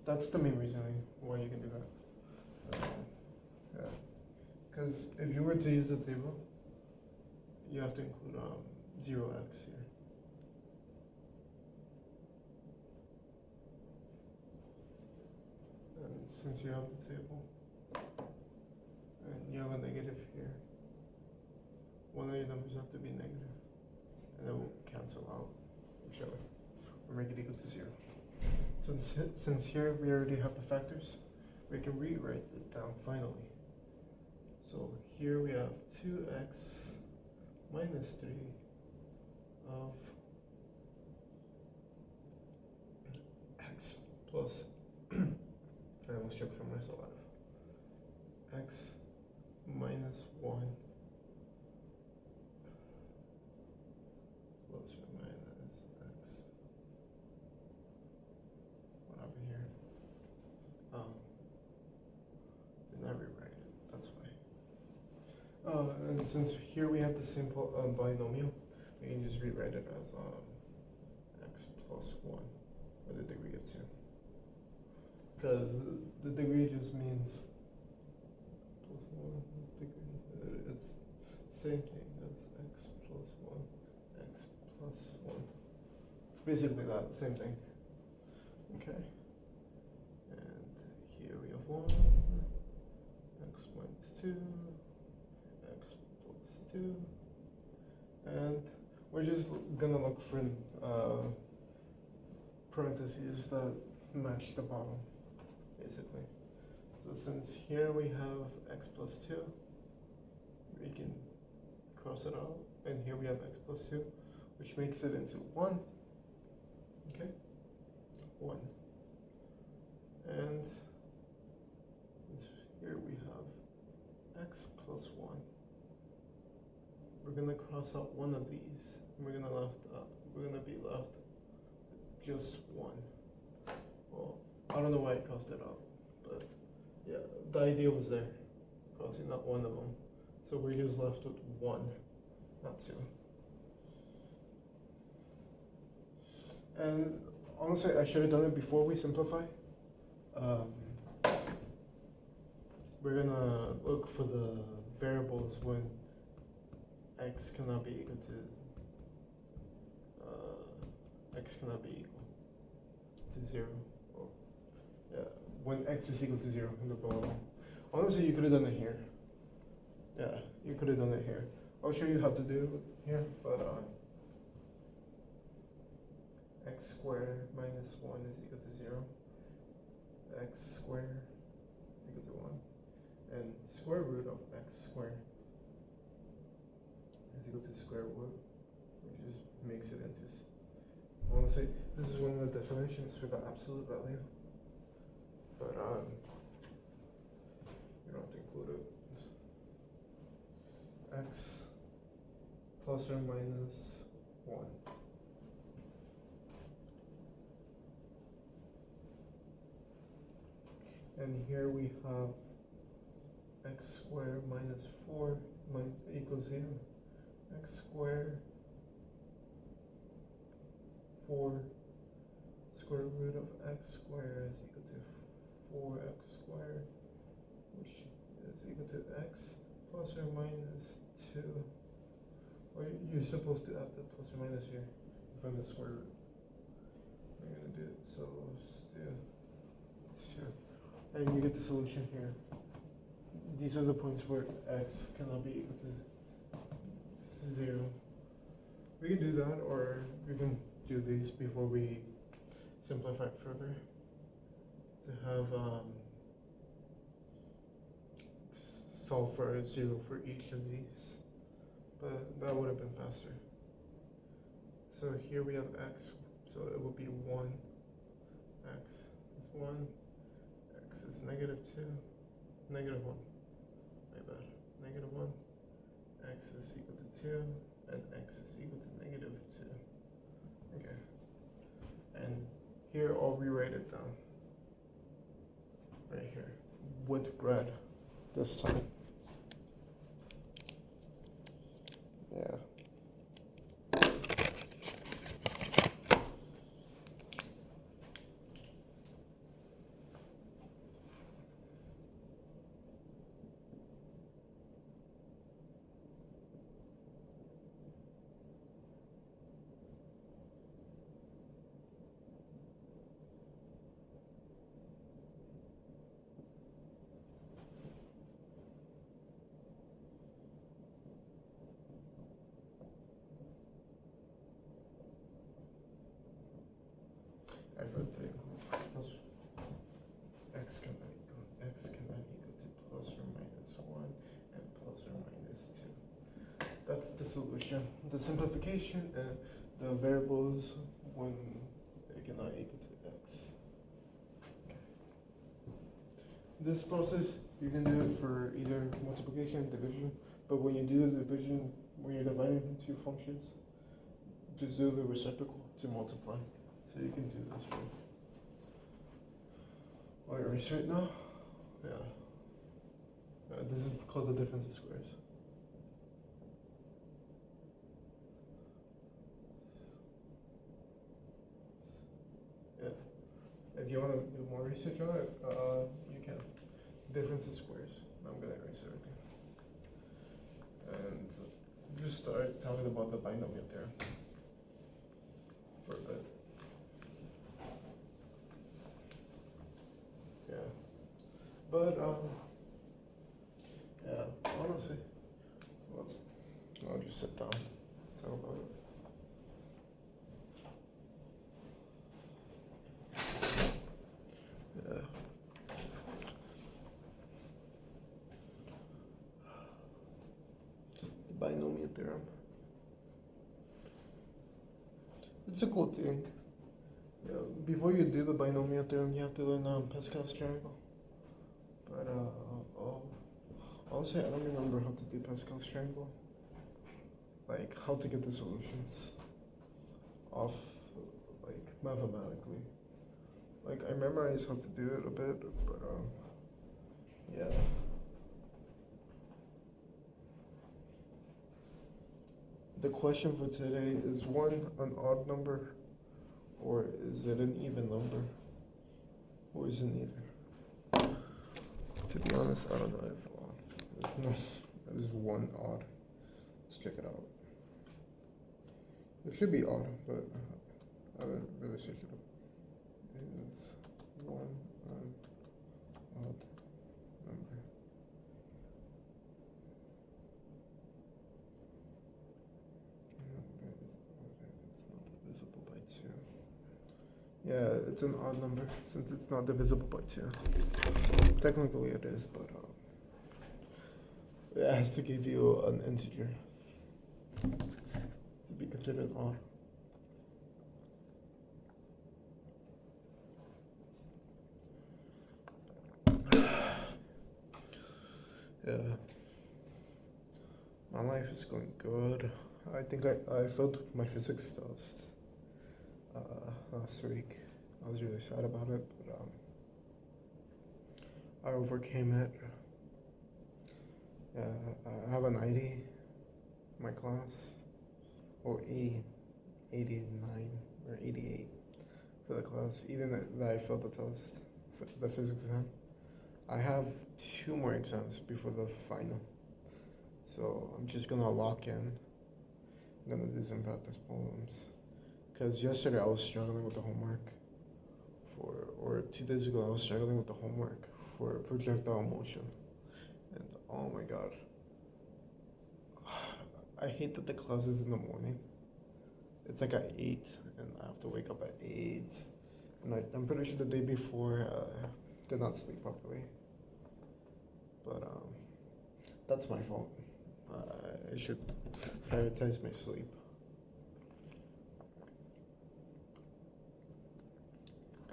That's the main reasoning why you can do that. Yeah. Because if you were to use the table, you have to include 0x here. And since you have the table, and you have a negative here, one of your numbers have to be negative, and it will cancel out each other, or make it equal to 0. So since here we already have the factors, we can rewrite it down finally. So here we have 2x minus 3 of x plus, I almost choked from myself out of, x minus 1 plus or minus x, whatever here. Did not rewrite it, that's why. And since here we have the simple binomial, we can just rewrite it as x plus 1 with a degree of 2. Because the degree just means plus 1 degree. It's same thing as x plus 1, x plus 1. It's basically that, same thing. Okay. And here we have 1, x minus 2, x plus 2. And we're just gonna look for parentheses that match the bottom, basically. So since here we have x plus 2, we can cross it out, and here we have x plus 2, which makes it into 1, okay? 1. And here we have x plus 1. We're gonna cross out one of these, and we're gonna be left just 1. Well, I don't know why I crossed it out, but yeah, the idea was there, crossing out one of them. So we're just left with 1, not 2. And honestly, I should have done it before we simplify. We're gonna look for the variables when x cannot be equal to x cannot be equal to 0. Oh, yeah, when x is equal to 0 in the bottom. Honestly, you could have done it here. Yeah, you could have done it here. I'll show you how to do it here, but x squared minus 1 is equal to 0. X squared equal to 1. And square root of x squared is equal to square root, which just makes it into, I want to say, this is one of the definitions for the absolute value, but you don't have to include it. X plus or minus 1. And here we have x squared minus 4 equals 0. X squared 4 square root of x squared is equal to 4x squared, which is equal to x plus or minus 2. Or you're supposed to add the plus or minus here from the square root. We're going to do it, so still, sure. And you get the solution here. These are the points where x cannot be equal to 0. We can do that, or we can do these before we simplify further to to have solve for 0 for each of these, but that would have been faster. So here we have x, so it would be 1, x is 1, x is -2, -1, my bad, -1, x is equal to 2, and x is equal to -2. Okay, and here I'll rewrite it down, right here, with red this time. Yeah. I wrote the plus x cannot equal to plus or minus 1 and plus or minus 2. That's the solution. The simplification and the variables when it cannot equal to x. Okay. This process, you can do it for either multiplication, division, but when you do the division, when you're dividing two functions, just do the reciprocal to multiply. So you can do this right. I'll erase right now. Yeah. This is called the difference of squares. Yeah. If you want to do more research on it, you can. Difference of squares. I'm gonna erase everything. And just start talking about the binomial theorem for a bit. Yeah, but yeah, honestly, I'll just sit down, talk about it. Yeah. The binomial theorem. It's a cool thing. Yeah, before you do the binomial theorem, you have to learn Pascal's triangle. But honestly, I don't remember how to do Pascal's triangle. Like how to get the solutions off, like mathematically. Like I memorized how to do it a bit, but yeah. The question for today is 1 an odd number, or is it an even number, or is it neither? To be honest, I don't know if there's 1 odd. Let's check it out. It should be odd, but I haven't really searched it up. Is 1 an odd number? It's not divisible by 2. Yeah, it's an odd number since it's not divisible by 2. Technically it is, but it has to give you an integer to be considered odd. Yeah. My life is going good. I think I failed my physics test last week. I was really sad about it, but I overcame it. Yeah, I have a 90 in my class, or 80, 89 or 88 for the class, even that I failed the test, for the physics exam. I have 2 more exams before the final, so I'm just gonna lock in. I'm gonna do some practice problems, because yesterday I was struggling with the homework or 2 days ago I was struggling with the homework for projectile motion, and oh my god, I hate that the class is in the morning. It's like at 8, and I have to wake up at 8, And I'm pretty sure the day before did not sleep properly. But that's my fault. I should prioritize my sleep.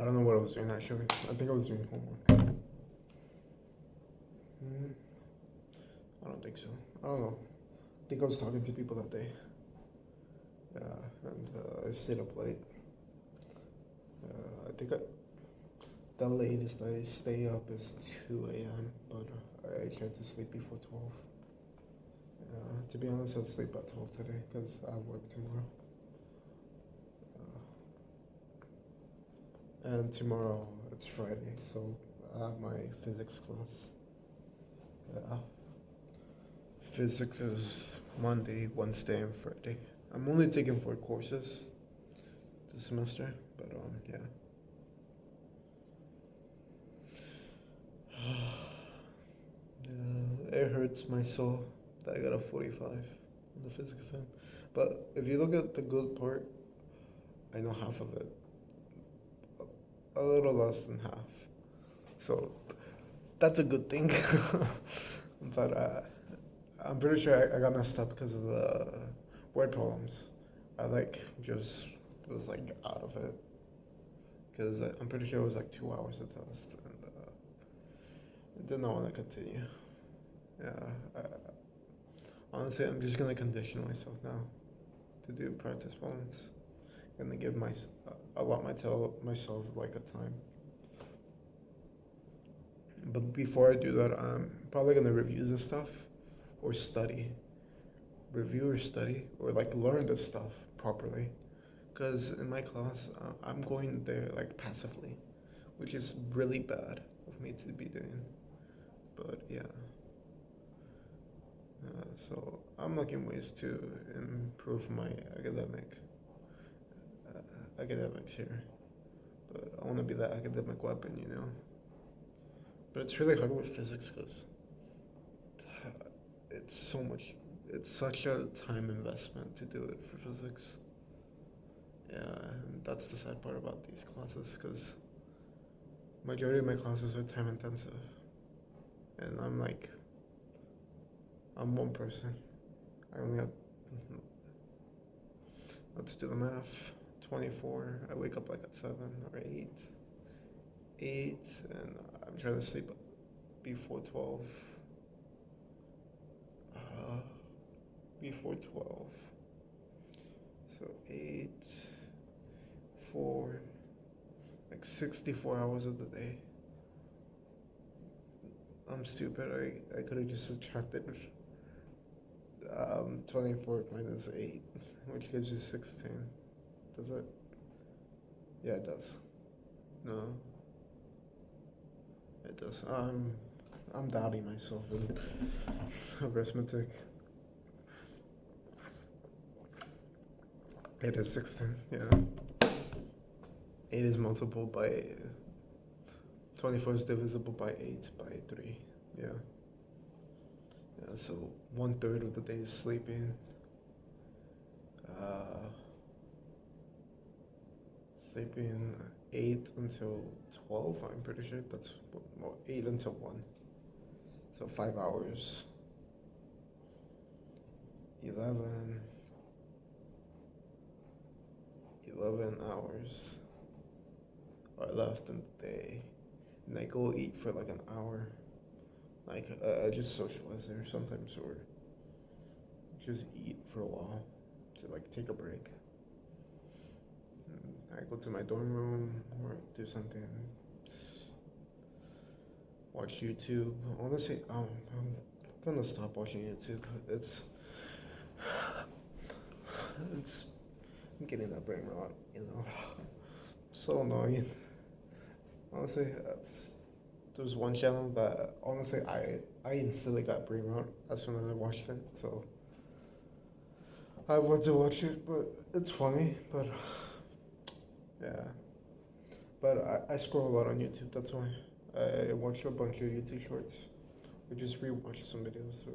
I don't know what I was doing actually. I think I was doing homework. I don't think so. I don't know. I think I was talking to people that day. Yeah, and I stayed up late. I think the latest I stay up is 2 a.m., but I tried to sleep before 12. To be honest, I'll sleep at 12 today because I have work tomorrow. And tomorrow it's Friday, so I have my physics class. Yeah. Physics is Monday, Wednesday, and Friday. I'm only taking 4 courses this semester, but yeah. Yeah, it hurts my soul that I got a 45 in the physics exam. But if you look at the good part, I know half of it. A little less than half. So that's a good thing. But I'm pretty sure I got messed up because of the word problems. I just was out of it because I'm pretty sure it was 2 hours of test, and I did not want to continue. Yeah, honestly, I'm just gonna condition myself now to do practice balance. Gonna give myself a time. But before I do that, I'm probably gonna review this stuff or study, review or study, or learn this stuff properly. Because in my class, I'm going there passively, which is really bad of me to be doing. But yeah. So I'm looking ways to improve my academics here. But I want to be that academic weapon. But it's really hard with physics because it's so much. It's such a time investment to do it for physics. Yeah, and that's the sad part about these classes because majority of my classes are time intensive, and I'm one person. I only have. Let's do the math. 24. I wake up at 7 or 8. 8, and I'm trying to sleep before 12. Before 12. So 8, 4, 64 hours of the day. I'm stupid. I could have just subtracted 24 minus 8, which gives you 16. Does it? Yeah, it does. No. It does. I'm doubting myself in arithmetic. It is 16, yeah. 8 is multiple by 24 is divisible by 8 by 3, yeah. Yeah, so 1/3 of the day is sleeping. Sleeping 8 until 12, I'm pretty sure. That's 8 until 1. So 5 hours. 11 hours are left in the day. And I go eat for an hour. I just socialize there sometimes, or just eat for a while to take a break. I go to my dorm room or do something. Watch YouTube. Honestly, I'm gonna stop watching YouTube. It's I'm getting that brain rot. So annoying. Honestly, there's one channel that honestly I instantly got brain rot as soon as I watched it. So I want to watch it, but it's funny. But yeah. But I scroll a lot on YouTube. That's why I watch a bunch of YouTube shorts. Or just rewatch some videos, or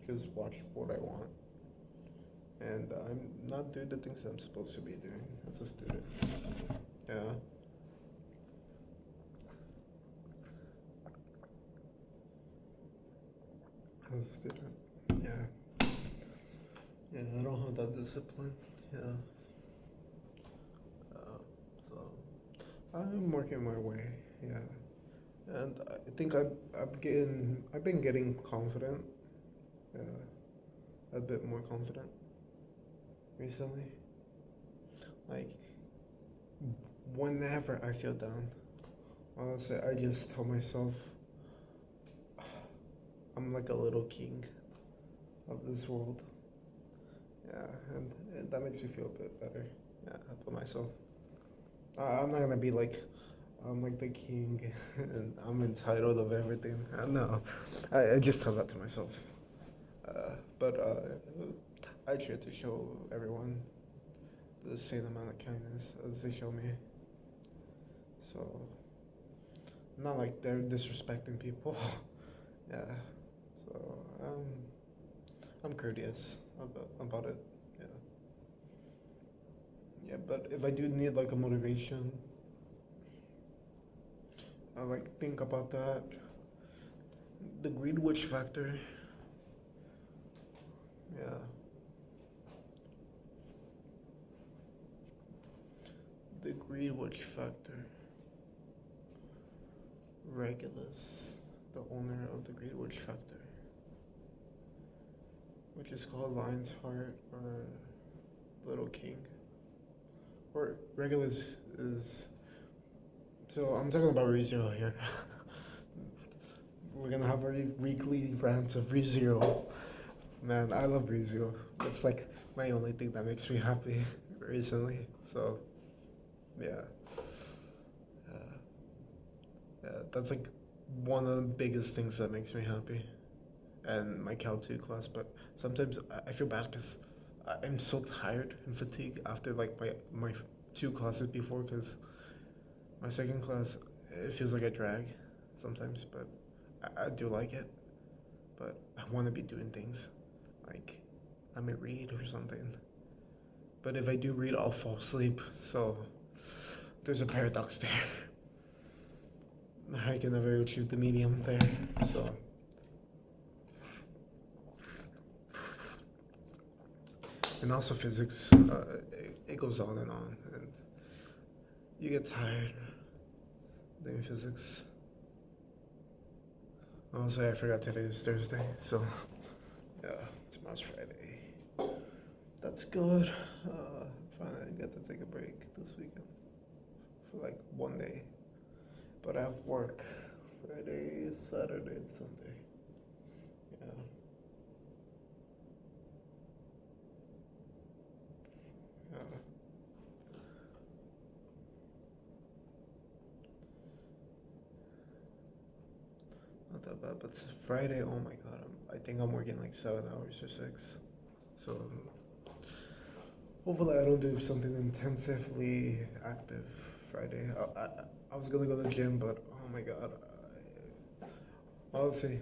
just watch what I want. And I'm not doing the things that I'm supposed to be doing as a student. Yeah. as a student. Yeah. Yeah, I don't have that discipline. Yeah. Uh, so I'm working my way. Yeah. And I think I've been getting confident. Yeah, a bit more confident recently. Like whenever I feel down, honestly, I just tell myself I'm like a little king of this world. Yeah, and that makes me feel a bit better. Yeah, about myself. I'm not gonna be like I'm like the king and I'm entitled of everything. No, I just tell that to myself. But I try to show everyone the same amount of kindness as they show me. So not like they're disrespecting people. Yeah. So um, I'm courteous about it. Yeah. Yeah. But if I do need like a motivation, I like think about that. The Greenwich factor. Yeah. The Greenwich factor. Regulus, the owner of the Greenwich factor, which is called Lion's Heart or Little King. Or Regulus is. So I'm talking about ReZero here. We're gonna have our weekly rants of ReZero. Man, I love ReZero. It's like my only thing that makes me happy recently. So, yeah. Uh, yeah, that's like one of the biggest things that makes me happy. And my Cal 2 class, but sometimes I feel bad because I'm so tired and fatigued after like my two classes before because my second class, it feels like a drag sometimes, but I do like it. But I want to be doing things like I may read or something. But if I do read, I'll fall asleep. So there's a paradox there. I can never achieve the medium there. So and also physics, it goes on and you get tired doing physics. Also, I forgot today is Thursday, so yeah, tomorrow's Friday. That's good. Finally, I get to take a break this weekend for like one day. But I have work Friday, Saturday, and Sunday. Yeah. Yeah. Not that bad, but Friday, oh my god, I think I'm working like 7 hours or 6. So hopefully I don't do something intensively active Friday. I was gonna go to the gym, but oh my god, honestly,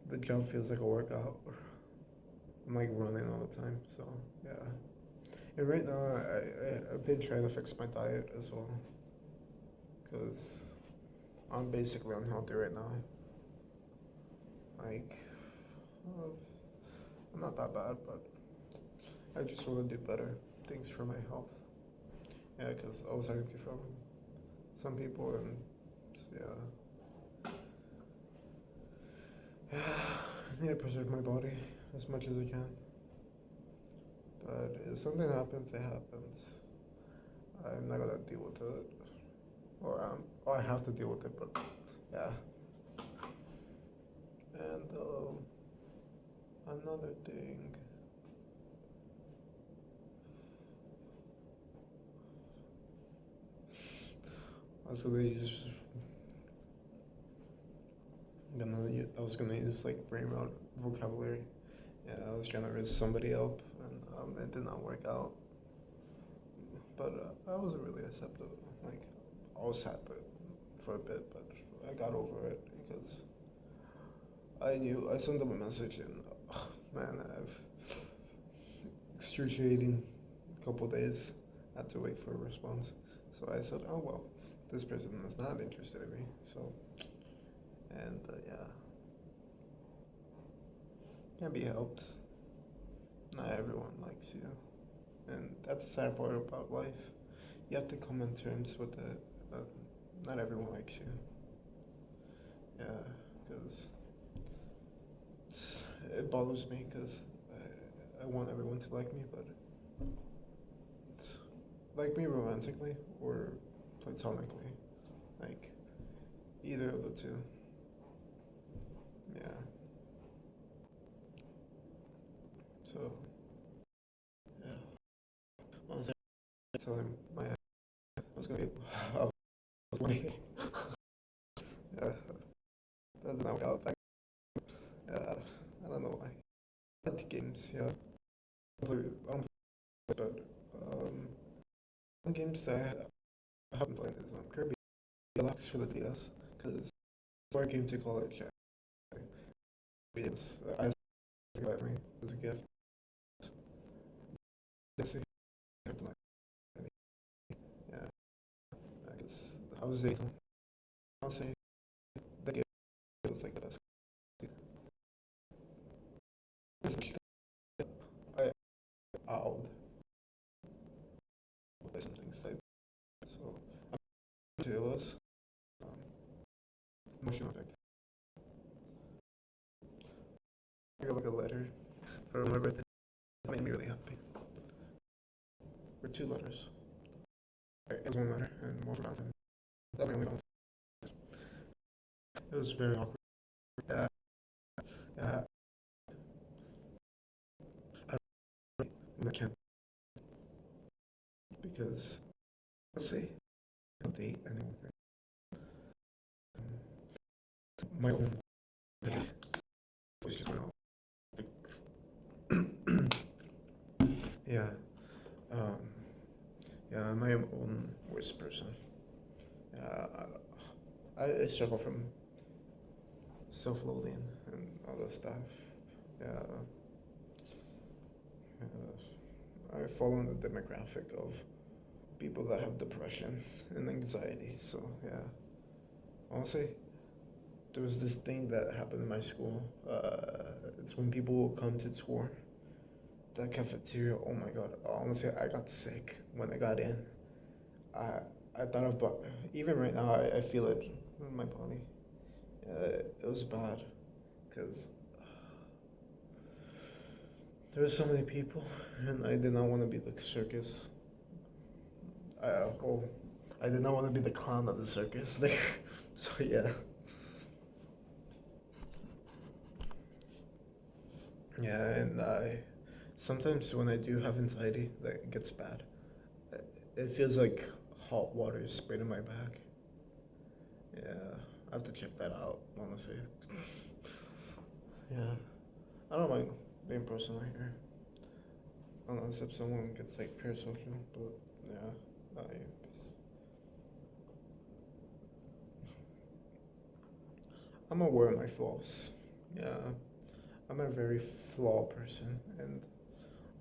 the job feels like a workout. I'm like running all the time, so yeah. And right now, I've been trying to fix my diet as well, because I'm basically unhealthy right now. Like, uh, I'm not that bad, but I just want to do better things for my health. Yeah, because I was talking to from some people, and yeah, I need to preserve my body as much as I can. But if something happens, it happens. I'm not gonna deal with it, or I have to deal with it. But yeah, and another thing. Also, I was gonna use like brain rot vocabulary. Yeah, I was trying to raise somebody up, and it did not work out. But I wasn't really accepted. Like, I was sad, but for a bit, but I got over it because I knew I sent them a message, and man, I've excruciating a couple days. I had to wait for a response. So I said, oh well, this person is not interested in me. So, and yeah, and be helped. Not everyone likes you, and that's the sad part about life. You have to come in terms with it. Not everyone likes you. Yeah, because it bothers me because I want everyone to like me, but like me romantically or platonically, like either of the two. Yeah. So yeah, honestly, I was telling my I was gonna get I was wondering. Yeah, that didn't work out. Yeah, I don't know why. I like games. Yeah, I don't play, but some games that I haven't played is Kirby Deluxe for the DS because before I came to college, yes, I got me as a gift. Yes, it's not any. Yeah, because I was 18. I'll say the gift was like the best. I out play some things like so. Taylor's um, emotional effect. I got like a letter for my birthday. That made me really happy. For 2 letters. It was 1 letter and more for content. That made me laugh. It was very awkward. Yeah, yeah. I don't can't because let's say I don't date anyone. My own thing was just my own. Yeah. Um. Yeah. I'm my own worst person. Yeah. I struggle from self-loathing and all that stuff. Yeah. I fall in the demographic of people that have depression and anxiety. So yeah, honestly, there was this thing that happened in my school. It's when people will come to tour the cafeteria. Oh my god! Honestly, I got sick when I got in. I I thought about even right now. I feel it in my body. It was bad because there were so many people, and I did not want to be the circus. Well, I did not want to be the clown of the circus there. So yeah, yeah, and I sometimes when I do have anxiety, that gets bad. It feels like hot water is sprayed in my back. Yeah, I have to check that out, honestly. Yeah, I don't mind being personal here, unless if someone gets like parasocial. But yeah, I'm aware of my flaws. Yeah, I'm a very flawed person, and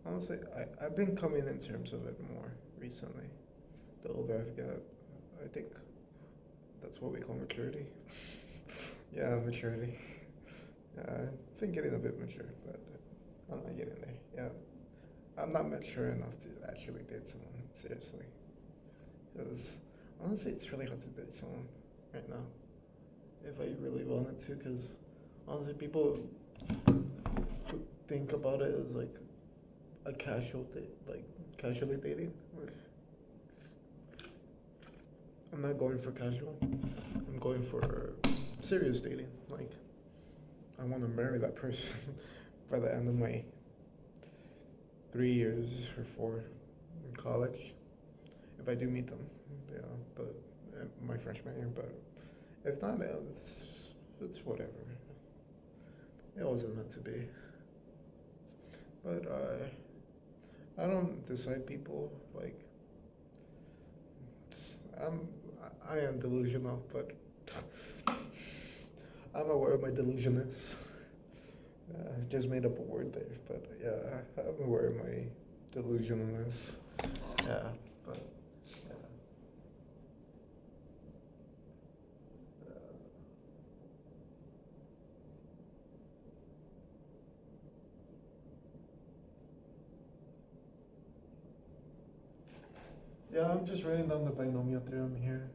honestly, I've been coming in terms of it more recently. The older I've got, I think that's what we call maturity. Yeah, maturity. Yeah, I've been getting a bit mature, but I'm not getting there. Yeah, I'm not mature enough to actually date someone seriously. Because honestly, it's really hard to date someone right now if I really wanted to. Because honestly, people think about it as like a casual date, like casually dating. I'm not going for casual. I'm going for serious dating. Like I want to marry that person by the end of my 3 years or 4 in college. If I do meet them, yeah, but my freshman year. But if not, yeah, it's whatever. It wasn't meant to be. But I don't decide people like I'm. I am delusional, but I'm aware of my delusionness. I just made up a word there, but yeah, I'm aware of my delusionalness. Yeah, but yeah. Yeah, I'm just writing down the binomial theorem here.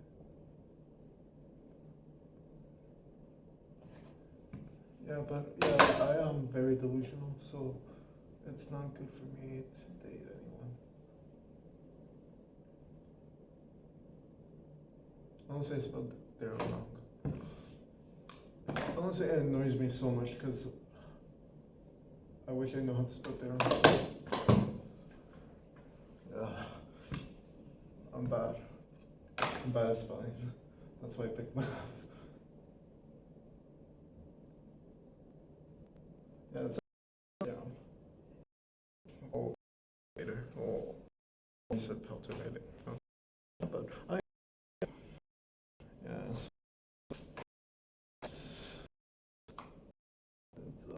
Yeah, but yeah, I am very delusional, so it's not good for me to date anyone. Honestly, I spelled theorem wrong. Honestly, it annoys me so much because I wish I know how to spell theorem. Yeah, I'm bad. I'm bad at spelling. That's why I picked math. Yeah, that's yeah. Oh, later. Oh, you said pelter later. Oh, but I yes. It's,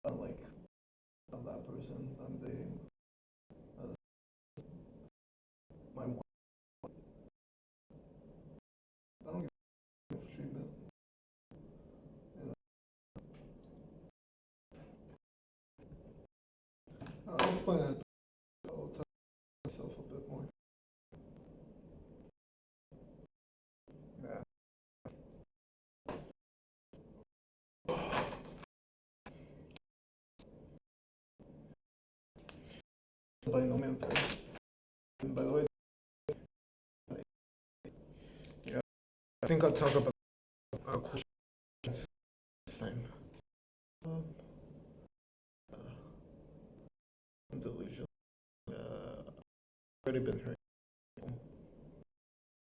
unlike that person I'm dating. Uh, my I don't give treatment. Yeah. I'll explain it. I'll tell myself a bit more. Yeah. Binomial theorem. And by the way, yeah, I think I'll talk about questions this time. Um, uh, I'm delusional. Already been hurt.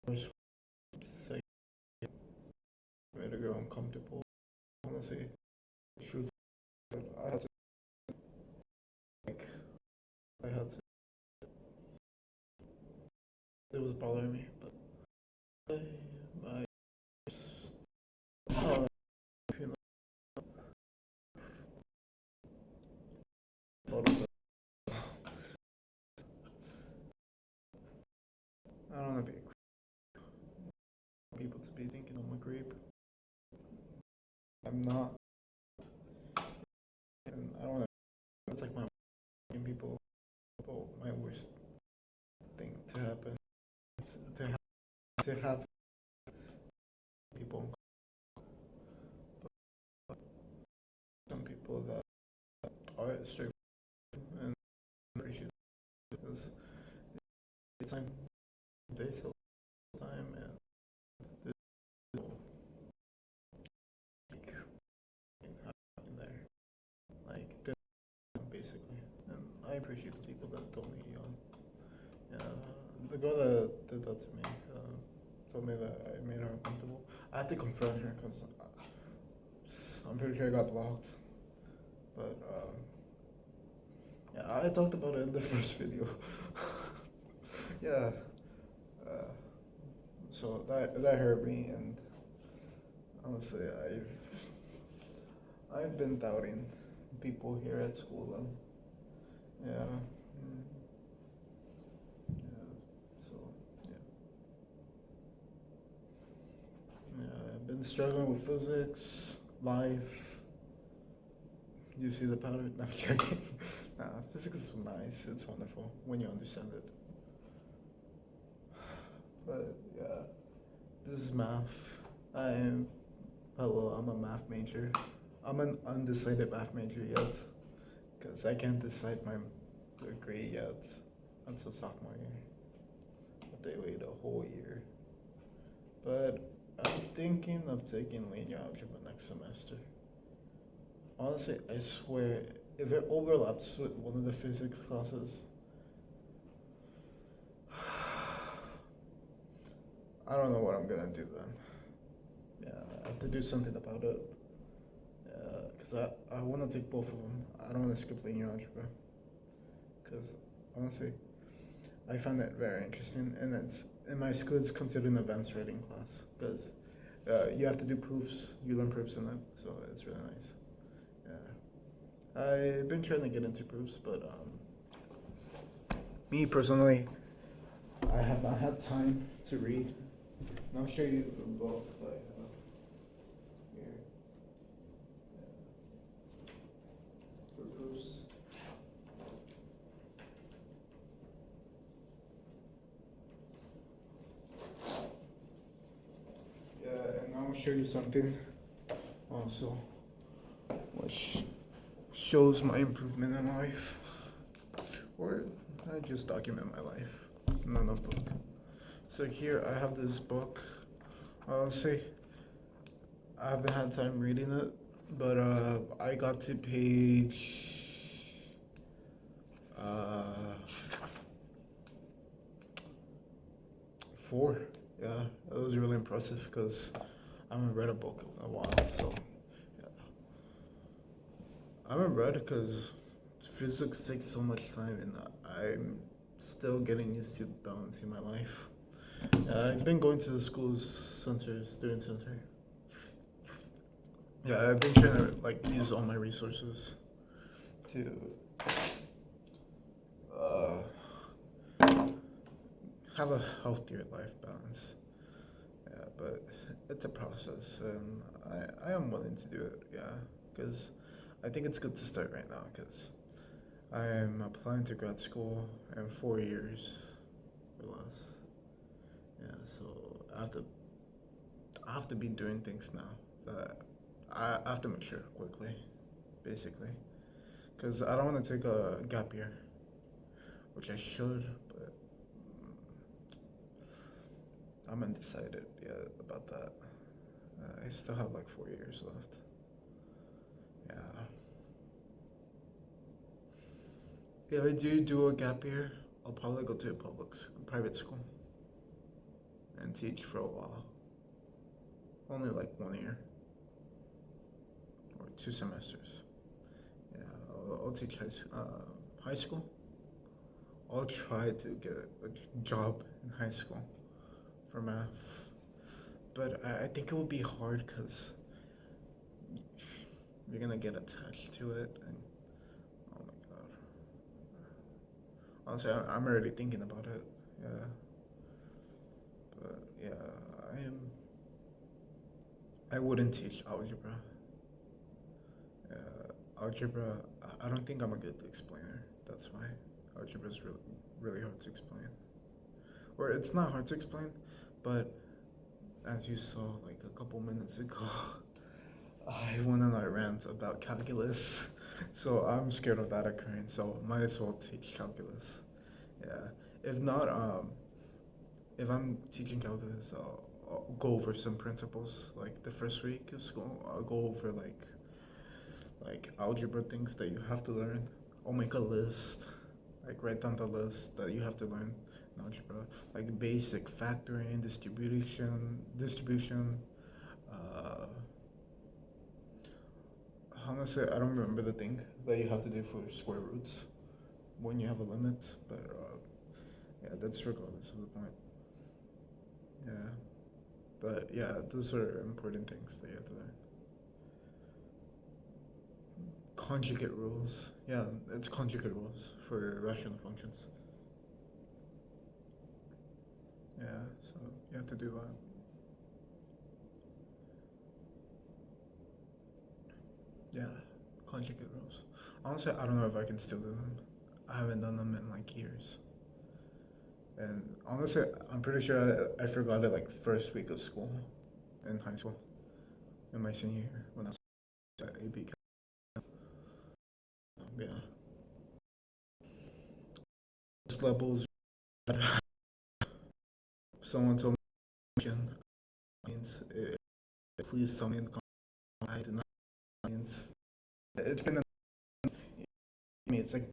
First, second, ready to go uncomfortable. Honestly, truth. I had to like. I had to. It was bothering me, but my. Oh, you know, I don't want to be people to be thinking I'm a creep. I'm not, and I don't want to. It's like my people. My worst thing to happen. To have people. Some people that are straight and appreciate it because it's time they still time and there's no like happening there. Like basically. And I appreciate the people that told me yeah, the girl that did that to me told me that I made her uncomfortable. I had to confront her because I'm pretty sure I got blocked. But yeah, I talked about it in the first video. Yeah. Uh, so that hurt me, and honestly, I've been doubting people here at school, and yeah, yeah. So yeah, yeah. I've been struggling with physics, life. You see the pattern? No, I'm joking. Nah, physics is nice. It's wonderful when you understand it. But yeah, this is math. I'm hello. I'm a math major. I'm an undecided math major yet, because I can't decide my degree yet until sophomore year. But they wait a whole year. But I'm thinking of taking linear algebra next semester. Honestly, I swear, if it overlaps with one of the physics classes, I don't know what I'm gonna do then. Yeah, I have to do something about it. Because I want to take both of them. I don't want to skip linear algebra. Because honestly, I find it very interesting. And it's in my school, it's considered an advanced writing class. Because you have to do proofs, you learn proofs in it. So it's really nice. Yeah. I've been trying to get into proofs, but me personally, I have not had time to read. And I'll show you the book that I have here for proofs. show you something also, which shows my improvement in life, or I just document my life in a notebook. So here I have this book. I'll say I haven't had time reading it, but I got to page 4. Yeah, it was really impressive because I haven't read a book in a while. So yeah, I haven't read because physics takes so much time, and I'm still getting used to balancing my life. I've been going to the school's center, student center. Yeah, I've been trying to like use all my resources to uh, have a healthier life balance. Yeah, but it's a process, and I am willing to do it. Yeah, because I think it's good to start right now because I am applying to grad school in 4 years or less. Yeah, so I have to be doing things now that I have to mature quickly, basically, because I don't want to take a gap year, which I should, but I'm undecided yet about that. I still have like 4 years left. Yeah. If I do a gap year, I'll probably go to a private school and teach for a while. Only like 1 year or 2 semesters. Yeah, I'll teach high school. I'll try to get a job in high school for math, but I think it will be hard because you're gonna get attached to it, and oh my god. Honestly, I'm already thinking about it. Yeah, but yeah, I am. I wouldn't teach algebra. Algebra, I don't think I'm a good explainer. That's why algebra is really hard to explain. Or it's not hard to explain, but as you saw like a couple minutes ago, I went on a rant about calculus. So I'm scared of that occurring. So might as well teach calculus. Yeah. If not, if I'm teaching calculus, I'll go over some principles. Like the first week of school, I'll go over like algebra things that you have to learn. I'll make a list, like write down the list that you have to learn in algebra, like basic factoring, distribution. Uh, Honestly, I don't remember the thing that you have to do for square roots when you have a limit, but yeah, that's regardless of the point. Yeah, but yeah, those are important things that you have to learn. Conjugate rules. Yeah, it's conjugate rules for rational functions. Yeah, so you have to do that. Yeah, conjugate rules. Honestly, I don't know if I can still do them. I haven't done them in like years. And honestly, I'm pretty sure I forgot it like first week of school in high school, in my senior year when I was at AB. Yeah, this levels. Someone told me means. Please tell me in the comments. I do not means. It's been me. It's like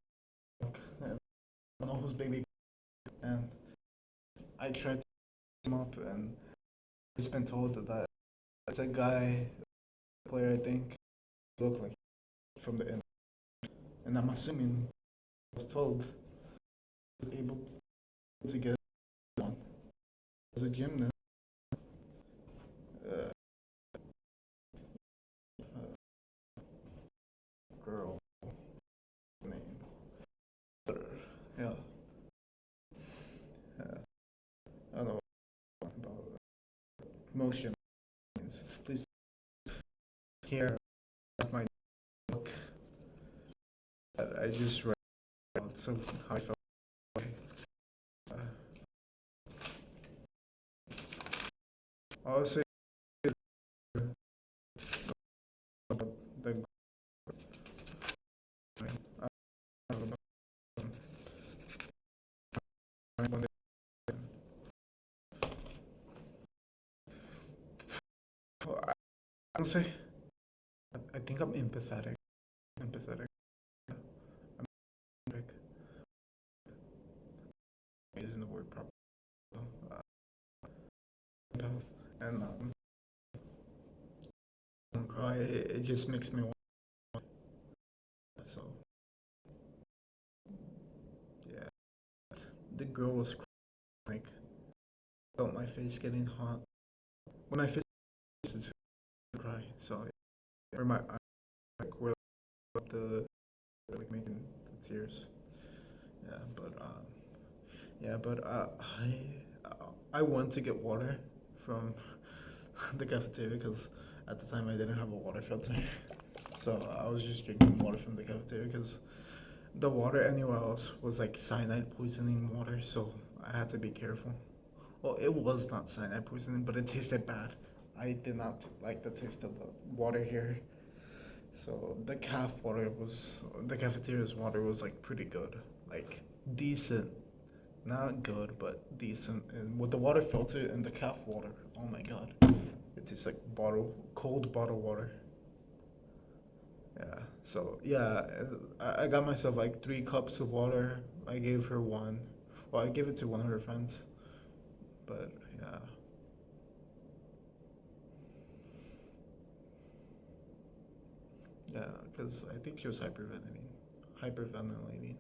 I don't know who's baby, and I tried to him up, and he's been told that it's a guy player. I think look like from the end, and I'm assuming I was told able to get one as a gymnast. Uh, Girl name. Yeah, I don't know about motion. Please care of my book that I just read about some how I felt. Uh, I'll say I'll say I think I'm empathetic. Empathetic. I'm empathetic. Isn't the word proper? Uh, empath. And don't cry. It just makes me want. So yeah, the girl was like felt my face getting hot. When my face is cry, so or my eye like were up the like making the tears. Yeah, but yeah, but I went to get water from the cafeteria because at the time I didn't have a water filter, so I was just drinking water from the cafeteria because the water anywhere else was like cyanide poisoning water, so I had to be careful. Well, it was not cyanide poisoning, but it tasted bad. I did not like the taste of the water here. So the cafeteria's water was like pretty good, like decent, not good, but decent. And with the water filter and the caf water, oh my god, it tastes like cold bottle water. Yeah. So yeah, I got myself like 3 cups of water. I gave her one. Well, I gave it to one of her friends, but yeah, yeah, because I think she was hyperventilating.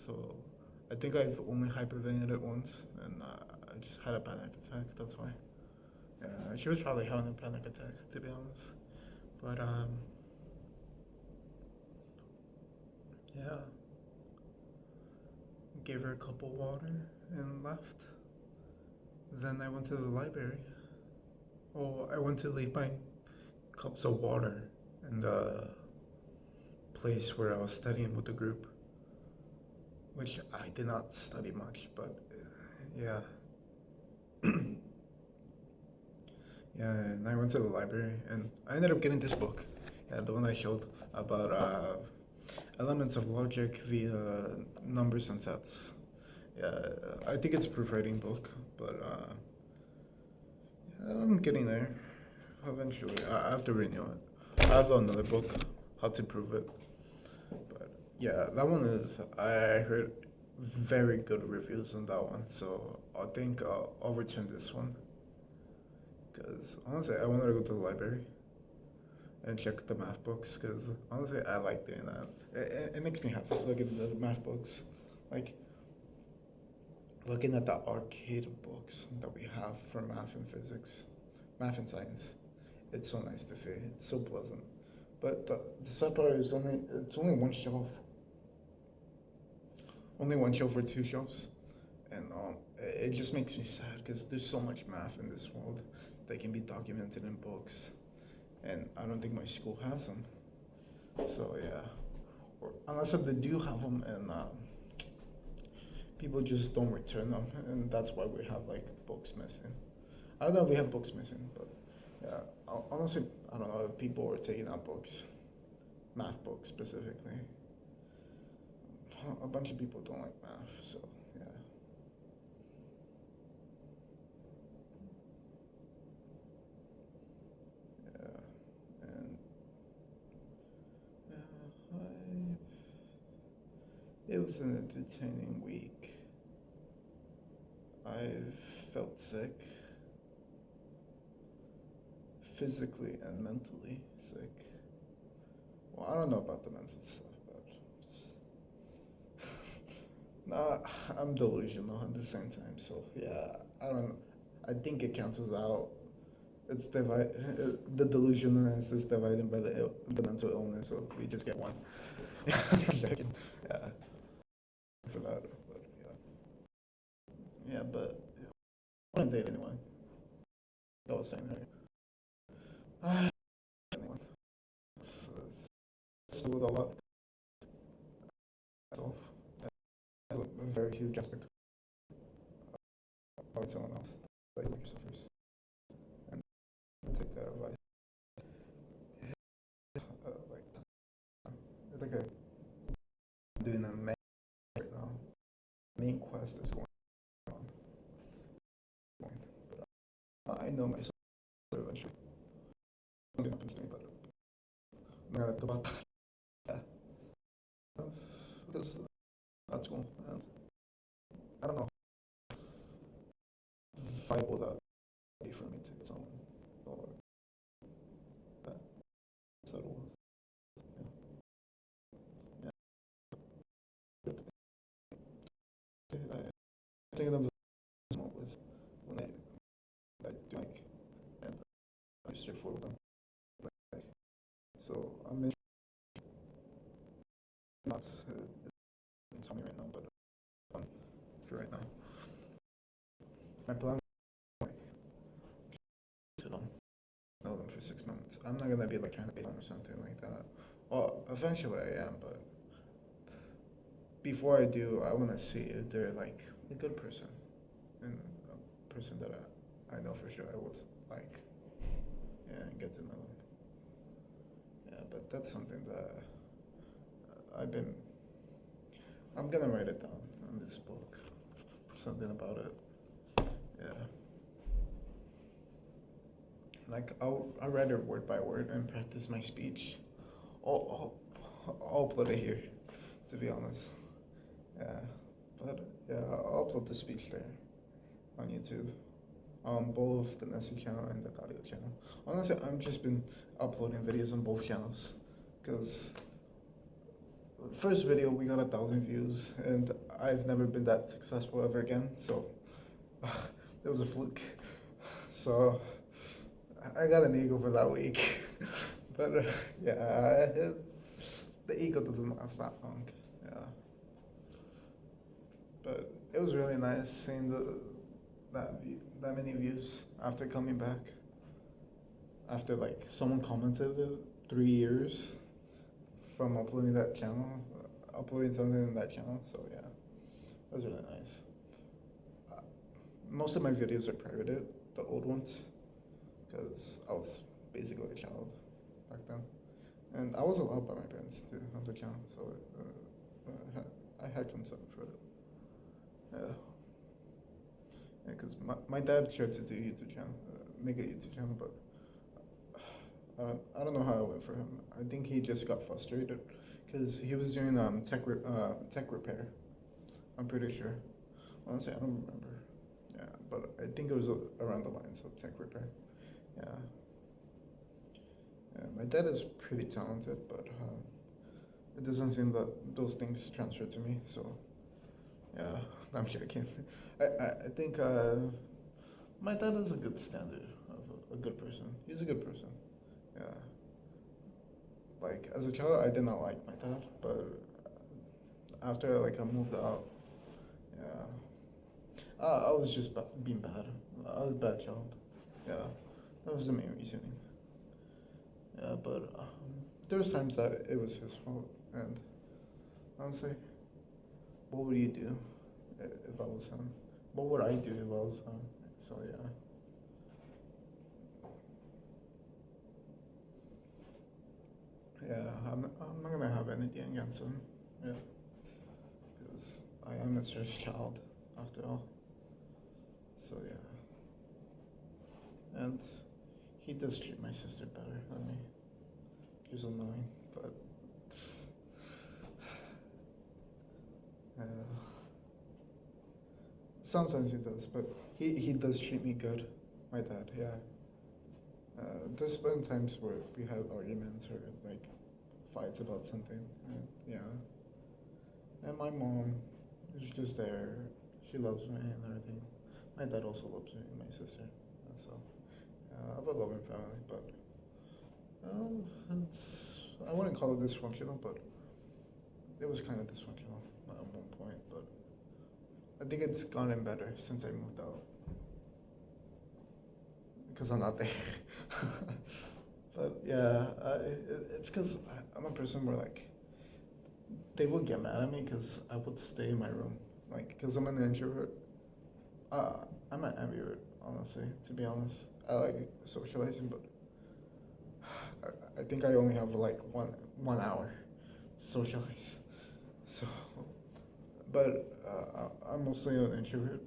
So I think I've only hyperventilated once, and I just had a panic attack. That's why. Yeah, she was probably having a panic attack, to be honest. But yeah, gave her a cup of water and left. Then I went to the library. Oh, I went to leave my cups of water in the place where I was studying with the group, which I did not study much, but yeah, yeah. And I went to the library, and I ended up getting this book, yeah, the one I showed about elements of logic via numbers and sets. Yeah, I think it's a proofreading book, but I'm getting there. Eventually, I have to renew it. I have another book, How to Prove It. But yeah, that one is. I heard very good reviews on that one, so I think I'll return this one. Because honestly, I wanted to go to the library and check the math books. Because honestly, I like doing that. It makes me happy looking at the math books. Like looking at the arcade of books that we have for math and physics, math and science. It's so nice to see. It's so pleasant. But the sad part is it's only one shelf, only one shelf or 2 shelves, and it just makes me sad because there's so much math in this world that can be documented in books, and I don't think my school has them. So yeah, or unless if they do have them, and people just don't return them, and that's why we have like books missing. I don't know if we have books missing, but yeah, honestly, I don't know if people were taking out books, math books specifically. A bunch of people don't like math, so yeah. Yeah, and yeah, it was an entertaining week. I felt sick, physically and mentally sick. Well, I don't know about the mental stuff, but no, I'm delusional at the same time. So yeah, I don't. I think it cancels out. It's divide. The delusionalness is divided by the mental illness, so we just get one. Yeah, for that. But yeah, but yeah. I wouldn't date anyone. I was saying, right? Ah, anyone. Still with a lot of myself. A very huge aspect of someone else. Like yourself first, and take that advice. Like it's like I'm doing a main right now. Main quest is going on. But I know myself eventually. something happens to me, but I'm not gonna think about that. Yeah. Because that's cool. And I don't know how viable that would be for me to get someone or that settle. Yeah. I think of them with when I do like and I straightforward with them. Like, so I'm not tell me right now, but for right now, my plan is like to know them for 6 months. I'm not gonna be like trying to date them or something like that. Well, eventually I am, but before I do, I want to see if they're like a good person and a person that I know for sure I would like, yeah, and get to know them. Yeah, but that's something that I've been. I'm gonna write it down in this book. Something about it. Yeah. Like I'll write it word by word and practice my speech. I'll, I'll upload it here, to be honest. Yeah, but yeah, I'll upload the speech there on YouTube, on both the Nessie channel and the audio channel. Honestly, I've just been uploading videos on both channels, because first video we got 1,000 views, and I've never been that successful ever again. So it was a fluke. So I got an ego for that week, but yeah, the ego doesn't last that long. Yeah, but it was really nice seeing that many views after coming back. After like someone commented 3 years from uploading that channel, uploading something in that channel. So yeah, it was really nice. Uh, Most of my videos are privated, the old ones, because I was basically a child back then. And I was allowed by my parents to have the channel, so I had consent for it. Yeah, yeah, because my dad tried to do YouTube channel, make a YouTube channel, but I don't know how it went for him. I think he just got frustrated because he was doing tech repair. I'm pretty sure. Honestly, I don't remember. Yeah, but I think it was around the lines of tech repair. Yeah, yeah. My dad is pretty talented, but it doesn't seem that those things transfer to me. So yeah, I'm joking. I think my dad is a good standard of a good person. He's a good person. Yeah. Like as a child, I did not like my dad, but after like I moved out, yeah, I was just being bad. I was a bad child. Yeah, that was the main reasoning. Yeah, but there was times that it was his fault, and honestly, what would you do if I was him? What would I do if I was him? So yeah, yeah, I'm not gonna have anything against him. Yeah, because I am a strange child after all. So yeah, and he does treat my sister better than me. He's annoying, but uh, sometimes he does. But he does treat me good. My dad, yeah. There's been times where we had arguments or like fights about something. And, yeah, and my mom is just there. She loves me and everything. My dad also loves me and my sister. So I have a loving family, but um, I wouldn't call it dysfunctional, but it was kind of dysfunctional at one point. But I think it's gotten better since I moved out because I'm not there. But yeah, it's because I'm a person where like they would get mad at me because I would stay in my room, like because I'm an introvert. Uh, I'm an ambivert, honestly. To be honest, I like socializing, but I think I only have like one hour to socialize. So, but I'm mostly an introvert.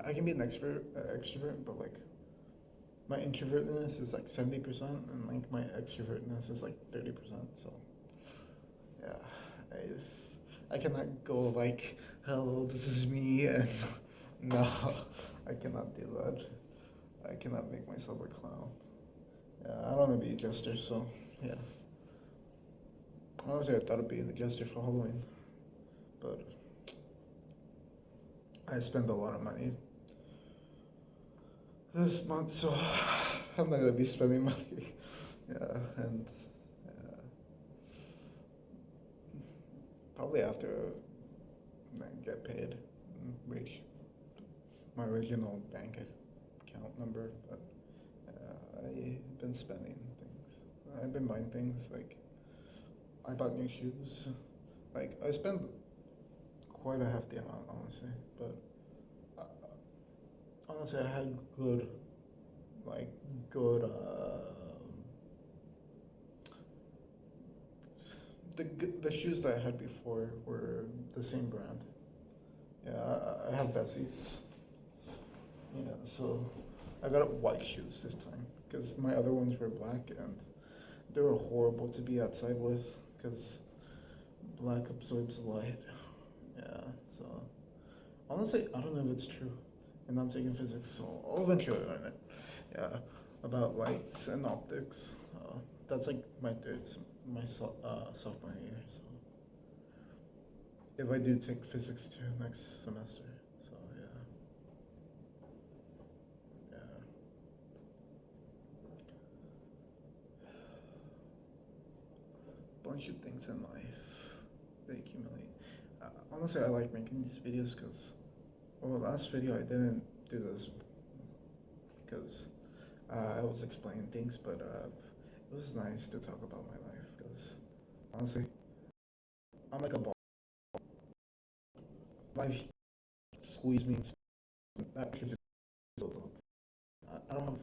I can be an extrovert, but like my introvertedness is like 70%, and like my extrovertedness is like 30%. So yeah, I cannot go like, hello, this is me, and no, I cannot do that. I cannot make myself a clown. Yeah, I don't want to be a jester, so yeah. Honestly, I thought of being a jester for Halloween, but I spend a lot of money this month, so I'm not gonna be spending money. Yeah, and probably after I get paid, reach my original bank account number, but I've been spending things. I've been buying things like I bought new shoes. Like I spent quite a hefty amount, honestly, but uh, honestly, I had good, like good. The shoes that I had before were the same brand. Yeah, I have Bessie's. Yeah, so I got white shoes this time because my other ones were black and they were horrible to be outside with because black absorbs light. Yeah, so honestly, I don't know if it's true, and I'm taking physics, so I'll eventually learn it. Yeah, about lights and optics. That's like my sophomore year. So if I do take physics too next semester, so yeah, yeah. Bunch of things in life they accumulate. Honestly, I like making these videos because, well, last video I didn't do this because I was explaining things, but it was nice to talk about my life because honestly, I'm like a ball. Life squeezed me and that could just build up. I don't have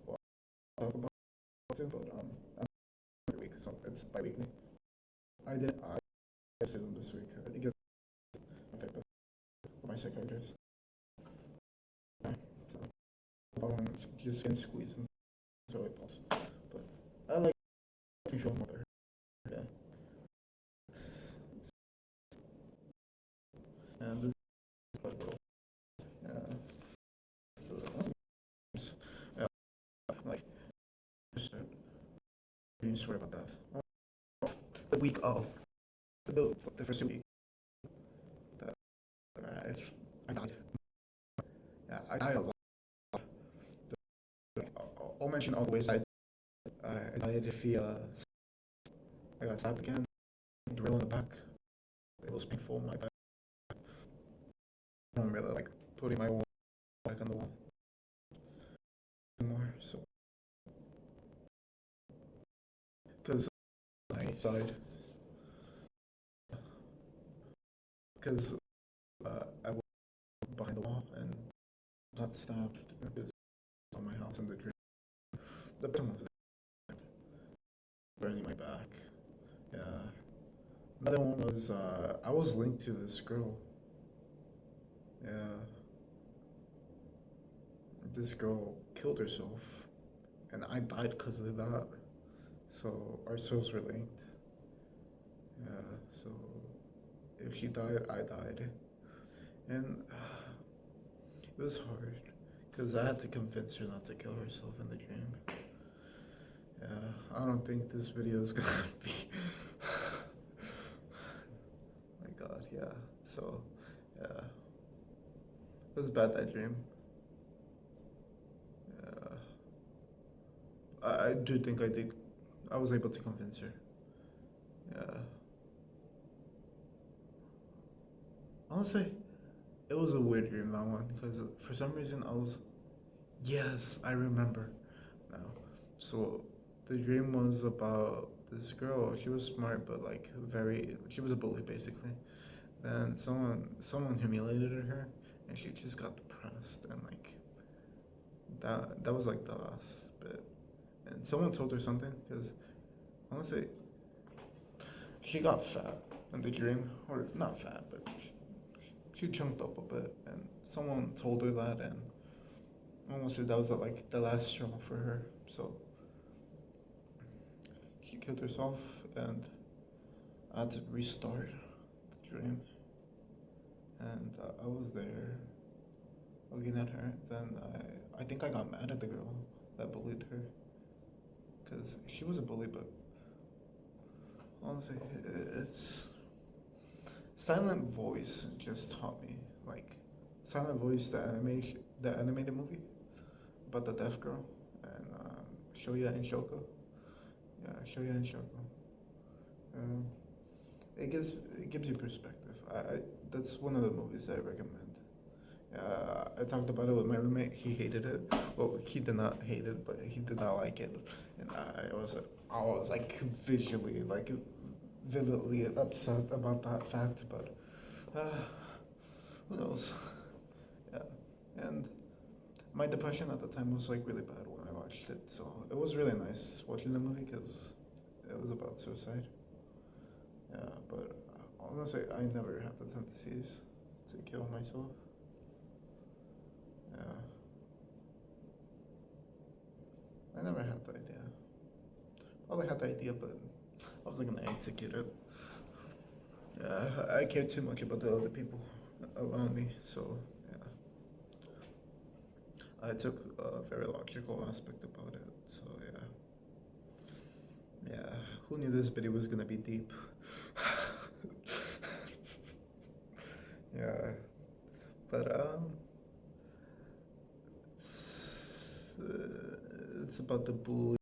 what to talk about it, but I'm every week, so it's bi-weekly. I see them this week. I think it's my therapist, my psychiatrist. Yeah, so when it's just getting squeezed and so it pulls. But I like to feel more better. Yeah. And this is quite cool. Yeah. So, yeah, like, just being swear about that. The week of the first 2 weeks that I died. Yeah, I died a lot. I'll mention all the ways I died via I got stabbed again, drill in the back. It was painful. My back. I don't really like putting my wall back on the wall anymore. So because I died because I was behind the wall and got stabbed. It was on my house in the dream. The person was burning my back. Yeah. Another one was I was linked to this girl. Yeah. This girl killed herself, and I died because of that. So our souls were linked. Yeah. So if she died, I died, and it was hard because I had to convince her not to kill herself in the dream. Yeah. I don't think this video is gonna be. My God. Yeah. So yeah, it was bad that dream. Yeah. I do think I did. I was able to convince her. Yeah. Honestly, it was a weird dream that one because for some reason I was. Yes, I remember now. So the dream was about this girl. She was smart, but like very. She was a bully basically. Then someone humiliated her, and she just got depressed and like that was like the last bit. And someone told her something because honestly, she got fat in the dream, or not fat, but she chunked up a bit, and someone told her that, and Almost if that was like the last straw for her. So she killed herself, and I had to restart the dream. And I was there looking at her. Then I think I got mad at the girl that bullied her, because she was a bully. But honestly, it's Silent Voice just taught me, like, Silent Voice, the animated movie about the deaf girl, and Shoya and Shoko. Yeah, Shoya and Shoko. Um, it gives you perspective. That's one of the movies I recommend. I talked about it with my roommate. He hated it. Well, he did not hate it, but he did not like it, and I was like visually, like vividly upset about that fact. But uh, who knows? Yeah, and my depression at the time was like really bad when I watched it, so it was really nice watching the movie because it was about suicide. Yeah, but honestly, I never had the tendencies to kill myself. Yeah, I never had the idea. Probably had the idea, but I wasn't gonna execute it. Yeah, I cared too much about the other people around me, so yeah, I took a very logical aspect about it. So yeah, who knew this video was gonna be deep? Yeah, but it's about the bully.